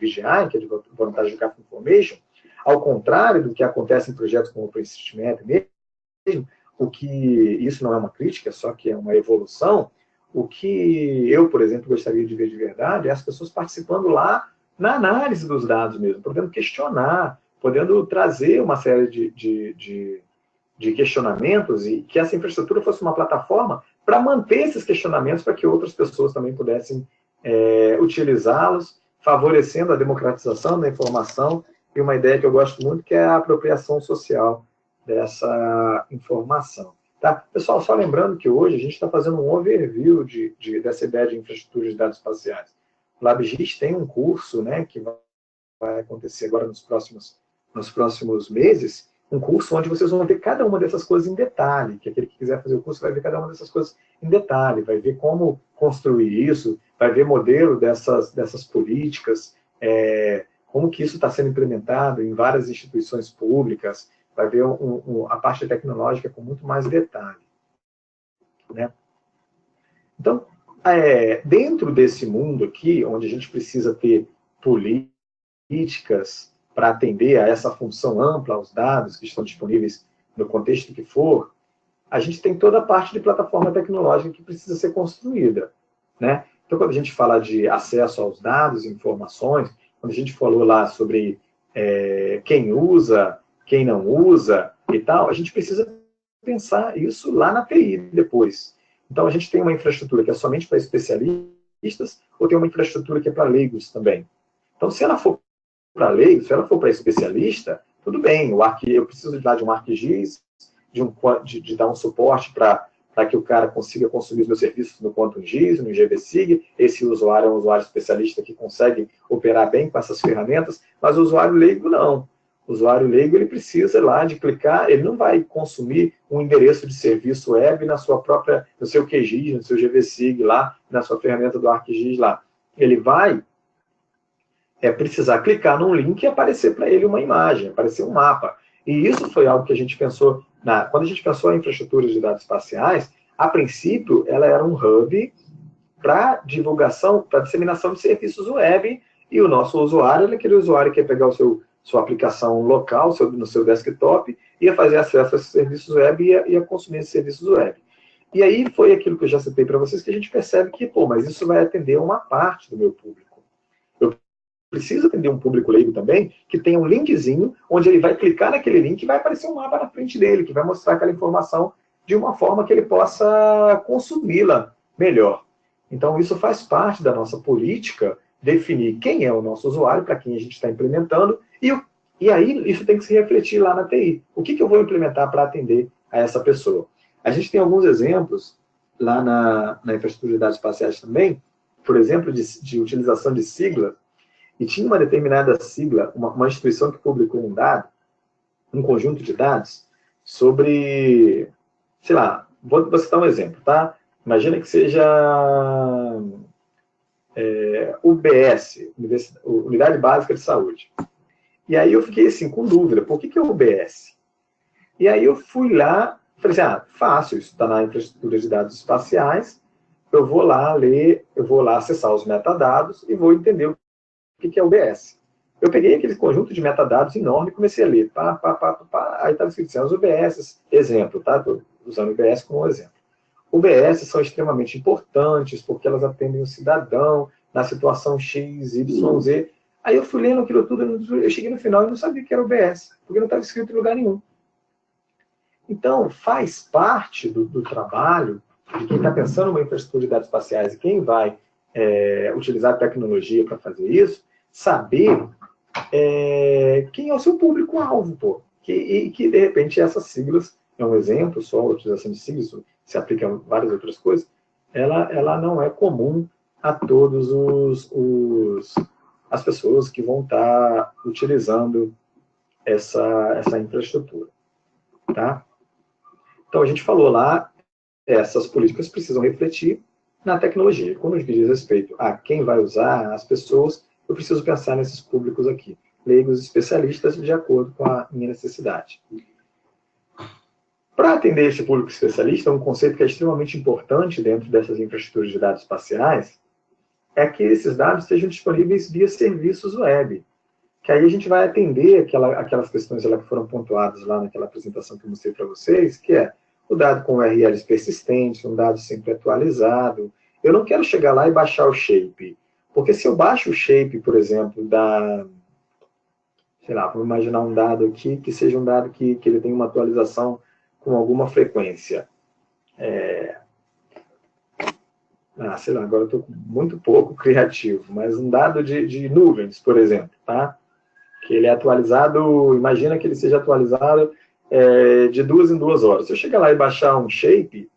Voluntary Geographic Information, ao contrário do que acontece em projetos como o OpenStreetMap mesmo, isso não é uma crítica, só que é uma evolução, o que eu, por exemplo, gostaria de ver de verdade é as pessoas participando lá na análise dos dados mesmo, podendo questionar, podendo trazer uma série de questionamentos e que essa infraestrutura fosse uma plataforma para manter esses questionamentos para que outras pessoas também pudessem utilizá-los, favorecendo a democratização da informação e uma ideia que eu gosto muito, que é a apropriação social dessa informação. Tá? Pessoal, só lembrando que hoje a gente está fazendo um overview dessa ideia de infraestrutura de dados espaciais. O LabGIS tem um curso, né, que vai acontecer agora nos próximos meses, um curso onde vocês vão ver cada uma dessas coisas em detalhe, que aquele que quiser fazer o curso vai ver cada uma dessas coisas em detalhe, vai ver como construir isso, vai ver modelo dessas políticas, como que isso está sendo implementado em várias instituições públicas, vai ver a parte tecnológica com muito mais detalhe. Né? Então, dentro desse mundo aqui, onde a gente precisa ter políticas para atender a essa função ampla aos dados que estão disponíveis no contexto que for, a gente tem toda a parte de plataforma tecnológica que precisa ser construída. Né? Então, quando a gente fala de acesso aos dados e informações, quando a gente falou lá sobre quem usa, quem não usa e tal, a gente precisa pensar isso lá na TI depois. Então, a gente tem uma infraestrutura que é somente para especialistas ou tem uma infraestrutura que é para leigos também. Então, se ela for para leigos, se ela for para especialista, tudo bem, eu preciso de um ArcGIS, de dar um suporte para que o cara consiga consumir os meus serviços no QuantumGIS, no GVSig. Esse usuário é um usuário especialista que consegue operar bem com essas ferramentas, mas o usuário leigo não. O usuário leigo, ele precisa lá de clicar, ele não vai consumir um endereço de serviço web no seu QGIS, no seu GVSig lá, na sua ferramenta do ArcGIS lá. Ele vai precisar clicar num link e aparecer para ele uma imagem, aparecer um mapa. E isso foi algo que a gente pensou, quando a gente pensou em infraestrutura de dados espaciais, a princípio ela era um hub para divulgação, para disseminação de serviços web, e o nosso usuário, aquele usuário que quer pegar o sua aplicação local, no seu desktop, ia fazer acesso a esses serviços web e ia consumir esses serviços web. E aí foi aquilo que eu já citei para vocês, que a gente percebe que, pô, mas isso vai atender uma parte do meu público. Eu preciso atender um público leigo também, que tenha um linkzinho, onde ele vai clicar naquele link e vai aparecer um mapa na frente dele, que vai mostrar aquela informação de uma forma que ele possa consumi-la melhor. Então, isso faz parte da nossa política, definir quem é o nosso usuário, para quem a gente está implementando, e aí isso tem que se refletir lá na TI. O que eu vou implementar para atender a essa pessoa? A gente tem alguns exemplos lá na infraestrutura de dados espaciais também, por exemplo, de utilização de sigla, e tinha uma determinada sigla, uma instituição que publicou um dado, um conjunto de dados, sobre, sei lá, vou citar um exemplo, tá? Imagina que seja UBS, Unidade Básica de Saúde. E aí eu fiquei assim, com dúvida, por que é UBS? E aí eu fui lá, falei assim, fácil, isso está na infraestrutura de dados espaciais, eu vou lá ler, eu vou lá acessar os metadados e vou entender o que é UBS. Eu peguei aquele conjunto de metadados enorme e comecei a ler, aí estava escrito assim, os UBS, exemplo, tá? Estou usando o UBS como exemplo. UBS são extremamente importantes porque elas atendem o cidadão na situação X, Y, Z. Aí eu fui lendo aquilo tudo, eu cheguei no final e não sabia que era UBS, porque não estava escrito em lugar nenhum. Então, faz parte do trabalho de quem está pensando uma infraestrutura de dados espaciais e quem vai utilizar a tecnologia para fazer isso, saber quem é o seu público-alvo, pô. E que, de repente, essas siglas, é um exemplo só, a utilização de siglas, se aplica a várias outras coisas, ela não é comum a todos as pessoas que vão estar utilizando essa infraestrutura. Tá? Então, a gente falou lá, essas políticas precisam refletir na tecnologia. Quando diz respeito a quem vai usar, as pessoas, eu preciso pensar nesses públicos aqui, leigos especialistas, de acordo com a minha necessidade. Para atender esse público especialista, um conceito que é extremamente importante dentro dessas infraestruturas de dados espaciais é que esses dados estejam disponíveis via serviços web, que aí a gente vai atender aquelas questões que foram pontuadas lá naquela apresentação que eu mostrei para vocês, que é o dado com URLs persistentes, um dado sempre atualizado. Eu não quero chegar lá e baixar o shape, porque se eu baixo o shape, por exemplo, sei lá, vamos imaginar um dado aqui, que seja um dado que ele tenha uma atualização com alguma frequência. Sei lá, agora eu estou muito pouco criativo, mas um dado de nuvens, por exemplo, tá? Que ele é atualizado, imagina que ele seja atualizado de 2 em 2 horas. Se eu chegar lá e baixar um shape,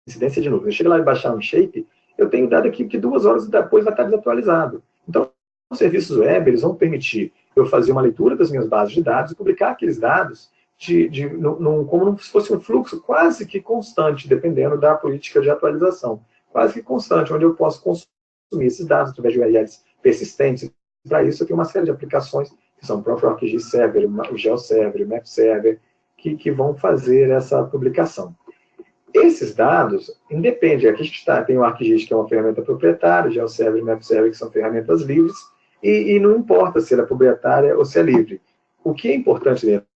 incidência de nuvem, eu chego lá e baixar um shape, eu tenho dado aqui que 2 horas depois vai estar desatualizado. Então, os serviços web, eles vão permitir eu fazer uma leitura das minhas bases de dados e publicar aqueles dados como se fosse um fluxo quase que constante, dependendo da política de atualização. Quase que constante, onde eu posso consumir esses dados através de URLs persistentes. Para isso, eu tenho uma série de aplicações, que são o próprio ArcGIS Server, o GeoServer, o MapServer, que vão fazer essa publicação. Esses dados, independe, aqui a gente tem o ArcGIS, que é uma ferramenta proprietária, o GeoServer e o MapServer, que são ferramentas livres, e não importa se ela é proprietária ou se é livre. O que é importante dentro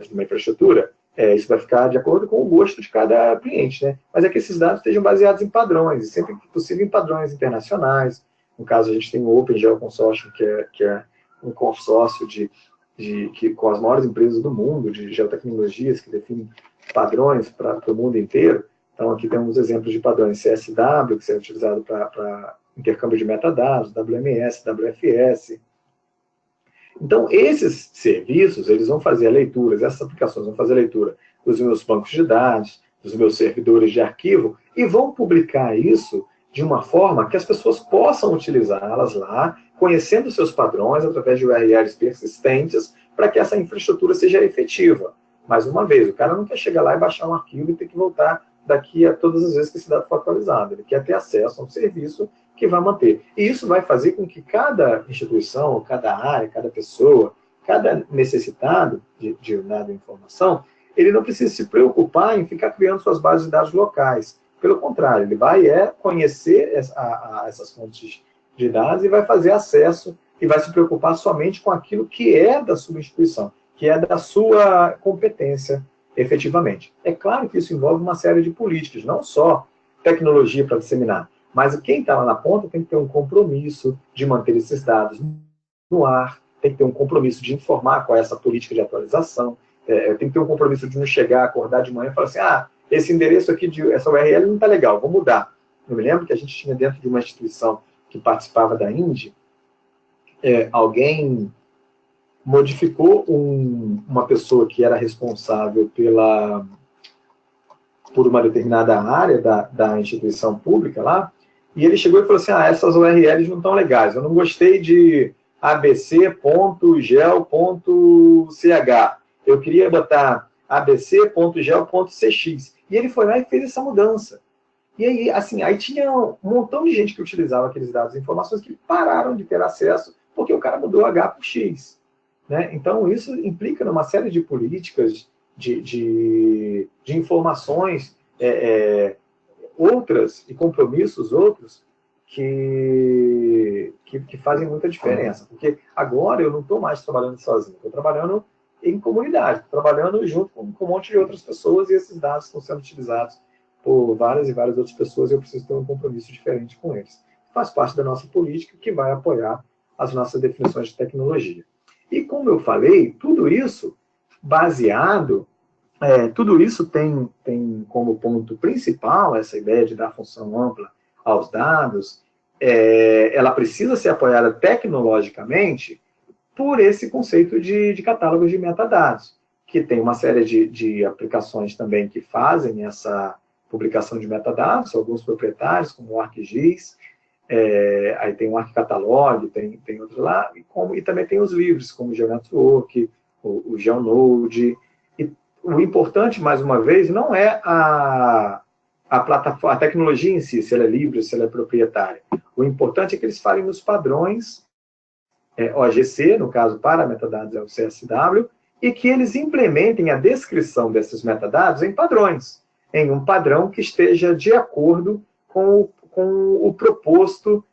de uma infraestrutura, isso vai ficar de acordo com o gosto de cada cliente, né? Mas é que esses dados estejam baseados em padrões, e sempre que possível em padrões internacionais. No caso, a gente tem o Open Geo Consortium, que é um consórcio com as maiores empresas do mundo, de geotecnologias, que definem padrões para o mundo inteiro. Então, aqui temos exemplos de padrões CSW, que é utilizado para intercâmbio de metadados, WMS, WFS. Então, esses serviços, eles vão fazer a leitura, essas aplicações vão fazer a leitura dos meus bancos de dados, dos meus servidores de arquivo, e vão publicar isso de uma forma que as pessoas possam utilizá-las lá, conhecendo seus padrões através de URLs persistentes, para que essa infraestrutura seja efetiva. Mais uma vez, o cara não quer chegar lá e baixar um arquivo e ter que voltar daqui a todas as vezes que esse dado for atualizado. Ele quer ter acesso a um serviço que vai manter. E isso vai fazer com que cada instituição, cada área, cada pessoa, cada necessitado de dada informação, ele não precisa se preocupar em ficar criando suas bases de dados locais. Pelo contrário, ele vai conhecer essas fontes de dados e vai fazer acesso e vai se preocupar somente com aquilo que é da sua instituição, que é da sua competência, efetivamente. É claro que isso envolve uma série de políticas, não só tecnologia para disseminar, mas quem está lá na ponta tem que ter um compromisso de manter esses dados no ar, tem que ter um compromisso de informar qual é essa política de atualização, tem que ter um compromisso de não chegar, acordar de manhã e falar assim, esse endereço aqui, essa URL não está legal, vou mudar. Eu me lembro que a gente tinha dentro de uma instituição que participava da INDE, alguém modificou uma pessoa que era responsável por uma determinada área da instituição pública lá, e ele chegou e falou assim, essas URLs não estão legais, eu não gostei de abc.gel.ch, eu queria botar abc.gel.cx, e ele foi lá e fez essa mudança. E aí, assim, aí tinha um montão de gente que utilizava aqueles dados e informações que pararam de ter acesso, porque o cara mudou H por X. Né? Então, isso implica numa série de políticas, de informações, outras, e compromissos outros, que fazem muita diferença. Porque agora eu não estou mais trabalhando sozinho, estou trabalhando em comunidade, estou trabalhando junto com um monte de outras pessoas, e esses dados estão sendo utilizados por várias e várias outras pessoas, e eu preciso ter um compromisso diferente com eles. Faz parte da nossa política, que vai apoiar as nossas definições de tecnologia. E como eu falei, tudo isso baseado, tudo isso tem como ponto principal essa ideia de dar função ampla aos dados, ela precisa ser apoiada tecnologicamente por esse conceito de catálogos de metadados, que tem uma série de aplicações também que fazem essa publicação de metadados, alguns proprietários, como o ArcGIS, aí tem o ArcCatalog, tem outros lá, e também tem os livres, como o GeoNetwork, o GeoNode. E o importante, mais uma vez, não é a plataforma, a tecnologia em si, se ela é livre ou se ela é proprietária. O importante é que eles falem nos padrões OGC, no caso para metadados é o CSW, e que eles implementem a descrição desses metadados em padrões, em um padrão que esteja de acordo com o proposto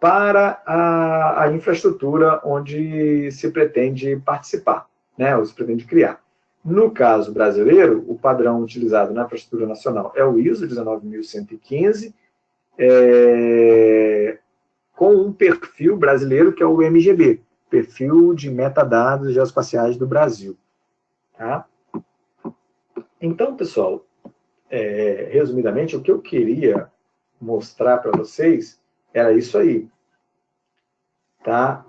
para a infraestrutura onde se pretende participar, né, ou se pretende criar. No caso brasileiro, o padrão utilizado na infraestrutura nacional é o ISO 19115, com um perfil brasileiro que é o MGB, Perfil de Metadados Geoespaciais do Brasil. Tá? Então, pessoal, resumidamente, o que eu queria mostrar para vocês era isso aí. Tá?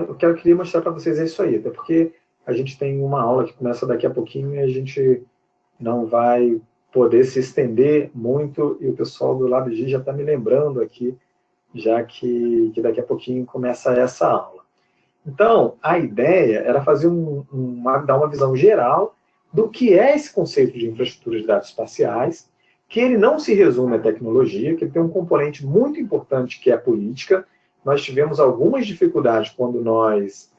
O que eu queria mostrar para vocês é isso aí, até porque a gente tem uma aula que começa daqui a pouquinho e a gente não vai poder se estender muito, e o pessoal do LabGIS já está me lembrando aqui, já que daqui a pouquinho começa essa aula. Então, a ideia era fazer dar uma visão geral do que é esse conceito de infraestrutura de dados espaciais, que ele não se resume à tecnologia, que ele tem um componente muito importante que é a política. Nós tivemos algumas dificuldades quando nós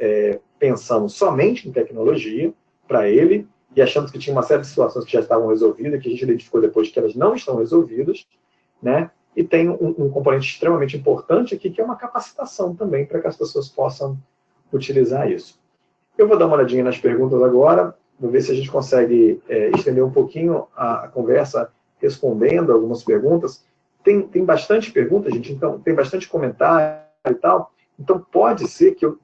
pensamos somente em tecnologia para ele, e achamos que tinha uma série de situações que já estavam resolvidas, que a gente identificou depois que elas não estão resolvidas, né? E tem um componente extremamente importante aqui, que é uma capacitação também, para que as pessoas possam utilizar isso. Eu vou dar uma olhadinha nas perguntas agora, vou ver se a gente consegue estender um pouquinho a conversa respondendo algumas perguntas. Tem bastante pergunta, gente, então tem bastante comentário e tal, então pode ser que eu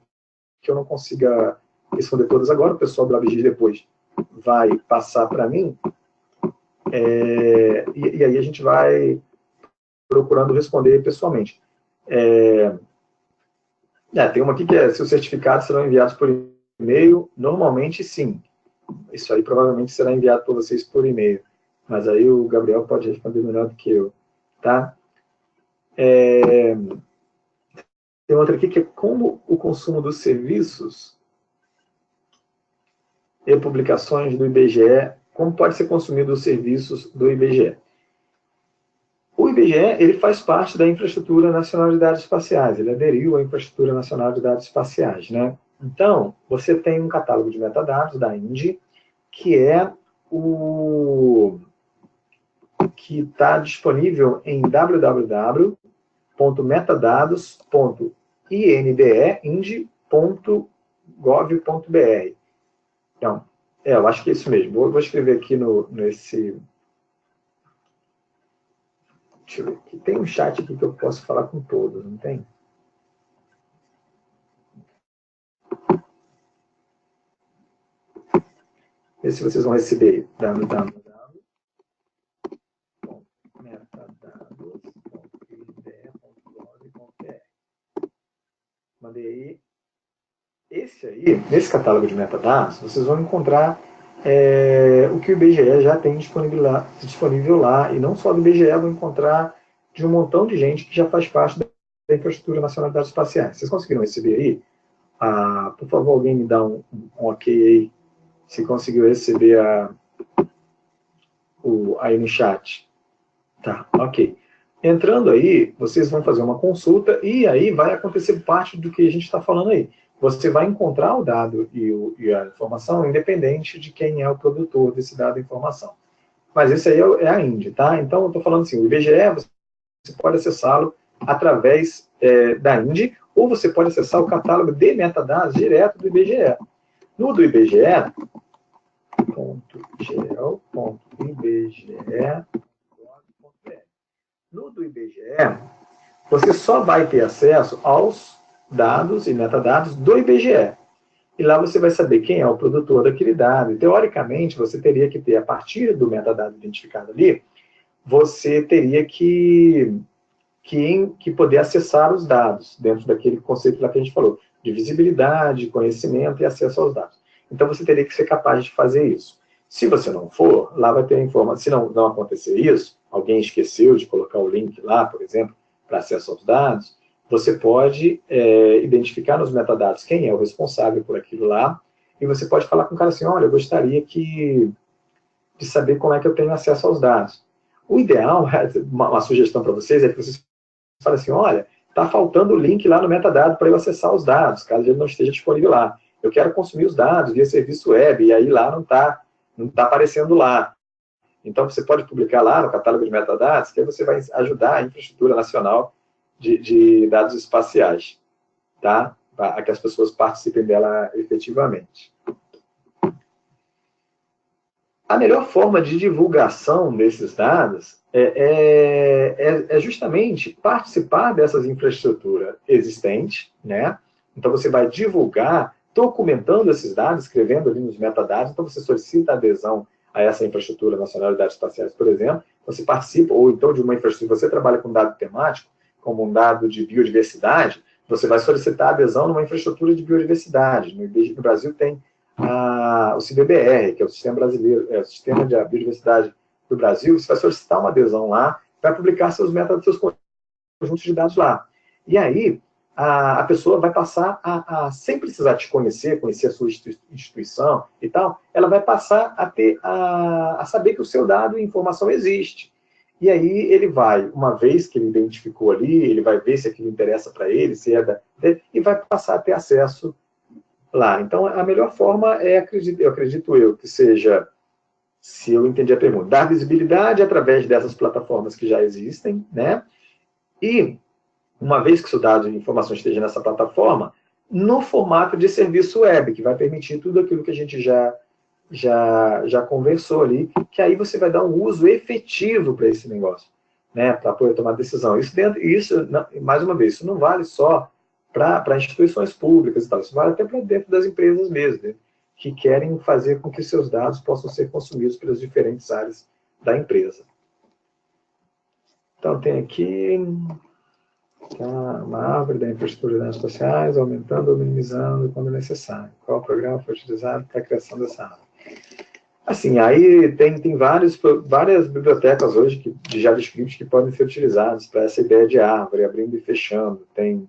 não consiga responder todas agora, o pessoal do LabGIS depois vai passar para mim, e aí a gente vai procurando responder pessoalmente. Tem uma aqui que é: se os certificados serão enviados por e-mail, normalmente sim. Isso aí provavelmente será enviado por vocês por e-mail, mas aí o Gabriel pode responder melhor do que eu. Tá? Tem outra aqui que é: como o consumo dos serviços e publicações do IBGE, como pode ser consumido os serviços do IBGE? O IBGE, ele faz parte da Infraestrutura Nacional de Dados Espaciais, ele aderiu à Infraestrutura Nacional de Dados Espaciais, né? Então, você tem um catálogo de metadados da INDE, que é que está disponível em www.metadados.indeind.gov.br. Então, eu acho que é isso mesmo. Vou escrever aqui nesse... Deixa eu ver aqui. Tem um chat aqui que eu posso falar com todos, não tem? Vê se vocês vão receber www.metadados.ide.gov.br. Mandei aí. Nesse catálogo de metadados, vocês vão encontrar o que o IBGE já tem disponível lá, e não só do IBGE, vão encontrar de um montão de gente que já faz parte da Infraestrutura Nacional de Dados Espaciais. Vocês conseguiram receber aí? Por favor, alguém me dá um ok aí, se conseguiu receber aí no chat. Tá, ok. Entrando aí, vocês vão fazer uma consulta e aí vai acontecer parte do que a gente está falando aí. Você vai encontrar o dado e a informação independente de quem é o produtor desse dado e informação. Mas esse aí é a INDE, tá? Então, eu estou falando assim, o IBGE, você pode acessá-lo através da INDE, ou você pode acessar o catálogo de metadados direto do IBGE. No do IBGE, no do IBGE, você só vai ter acesso aos dados e metadados do IBGE. E lá você vai saber quem é o produtor daquele dado. E, teoricamente, você teria que ter, a partir do metadado identificado ali, você teria que poder acessar os dados, dentro daquele conceito lá que a gente falou, de visibilidade, conhecimento e acesso aos dados. Então, você teria que ser capaz de fazer isso. Se você não for, lá vai ter a informação. Se não acontecer isso, alguém esqueceu de colocar o link lá, por exemplo, para acesso aos dados, você pode identificar nos metadados quem é o responsável por aquilo lá, e você pode falar com o cara assim, olha, eu gostaria de saber como é que eu tenho acesso aos dados. O ideal, uma sugestão para vocês, é que vocês falem assim, olha, está faltando o link lá no metadado para eu acessar os dados, caso ele não esteja disponível lá. Eu quero consumir os dados via serviço web, e aí lá não está aparecendo lá. Então, você pode publicar lá no catálogo de metadados, que aí você vai ajudar a infraestrutura nacional de dados espaciais, tá? Para que as pessoas participem dela efetivamente. A melhor forma de divulgação desses dados é justamente participar dessas infraestruturas existentes, né? Então, você vai divulgar, documentando esses dados, escrevendo ali nos metadados. Então, você solicita adesão a essa infraestrutura nacional de dados espaciais, por exemplo. Você participa, ou então de uma infraestrutura, você trabalha com dado temático, como um dado de biodiversidade, você vai solicitar adesão numa infraestrutura de biodiversidade. No Brasil tem o CBBR, que é o Sistema Brasileiro, o Sistema de Biodiversidade do Brasil. Você vai solicitar uma adesão lá para publicar seus métodos, seus conjuntos de dados lá. E aí, a pessoa vai passar sem precisar te conhecer a sua instituição e tal, ela vai passar a saber que o seu dado e informação existe. E aí ele vai, uma vez que ele identificou ali, ele vai ver se aquilo interessa para ele, e vai passar a ter acesso lá. Então, a melhor forma acredito eu, que seja, se eu entendi a pergunta, dar visibilidade através dessas plataformas que já existem, né? E, uma vez que o seu dado e informação esteja nessa plataforma, no formato de serviço web, que vai permitir tudo aquilo que a gente já conversou ali, que aí você vai dar um uso efetivo para esse negócio, né? Para poder tomar decisão. Mais uma vez, isso não vale só para instituições públicas e tal, isso vale até para dentro das empresas mesmo, né? Que querem fazer com que seus dados possam ser consumidos pelas diferentes áreas da empresa. Então, tem aqui uma árvore da infraestrutura de dados espaciais, aumentando ou minimizando quando necessário. Qual programa foi utilizado para a criação dessa árvore? Assim, aí tem várias bibliotecas hoje de JavaScript que podem ser utilizadas para essa ideia de árvore, abrindo e fechando. Tem...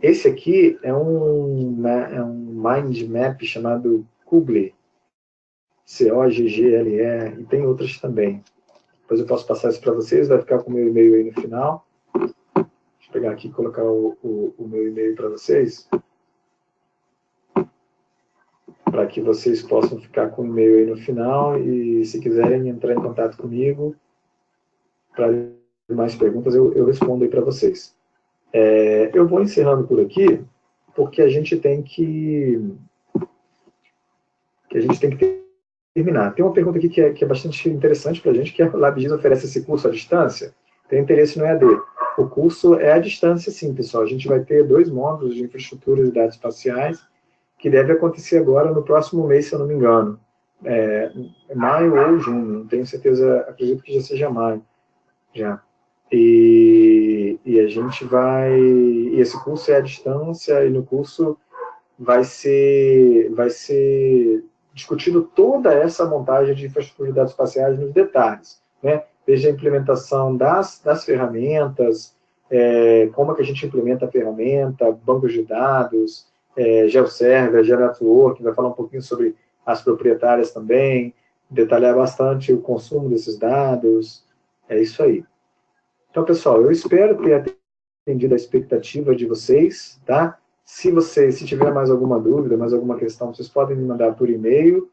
Esse aqui é um mind map chamado Coogly, Coggler, e tem outras também. Depois eu posso passar isso para vocês, vai ficar com o meu e-mail aí no final. Deixa eu pegar aqui e colocar o meu e-mail para vocês. para que vocês possam ficar com o e-mail aí no final, e se quiserem entrar em contato comigo para mais perguntas, eu respondo aí para vocês. Eu vou encerrando por aqui, porque a gente tem que terminar. Tem uma pergunta aqui que é bastante interessante para a gente, que a LabGIS oferece esse curso à distância? Tem interesse no EAD? O curso é à distância, sim, pessoal. A gente vai ter 2 módulos de infraestrutura e dados espaciais, que deve acontecer agora no próximo mês, se eu não me engano. Maio ou junho, não tenho certeza, acredito que já seja maio. Já. E a gente vai... E esse curso é à distância, e no curso vai ser discutido toda essa montagem de infraestrutura de dados espaciais nos detalhes, né? Desde a implementação das ferramentas, como é que a gente implementa a ferramenta, bancos de dados, GeoServer, GeoNetwork, vai falar um pouquinho sobre as proprietárias também, detalhar bastante o consumo desses dados, é isso aí. Então, pessoal, eu espero ter atendido a expectativa de vocês, tá? Se tiver mais alguma dúvida, mais alguma questão, vocês podem me mandar por e-mail.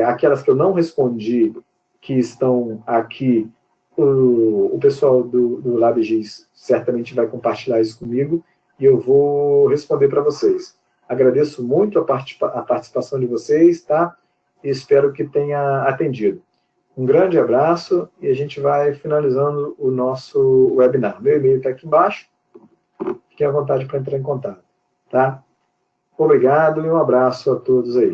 Aquelas que eu não respondi, que estão aqui, o pessoal do LabGIS certamente vai compartilhar isso comigo, e eu vou responder para vocês. Agradeço muito a participação de vocês, tá? E espero que tenha atendido. Um grande abraço, e a gente vai finalizando o nosso webinar. Meu e-mail está aqui embaixo. Fiquem à vontade para entrar em contato, tá? Obrigado e um abraço a todos aí.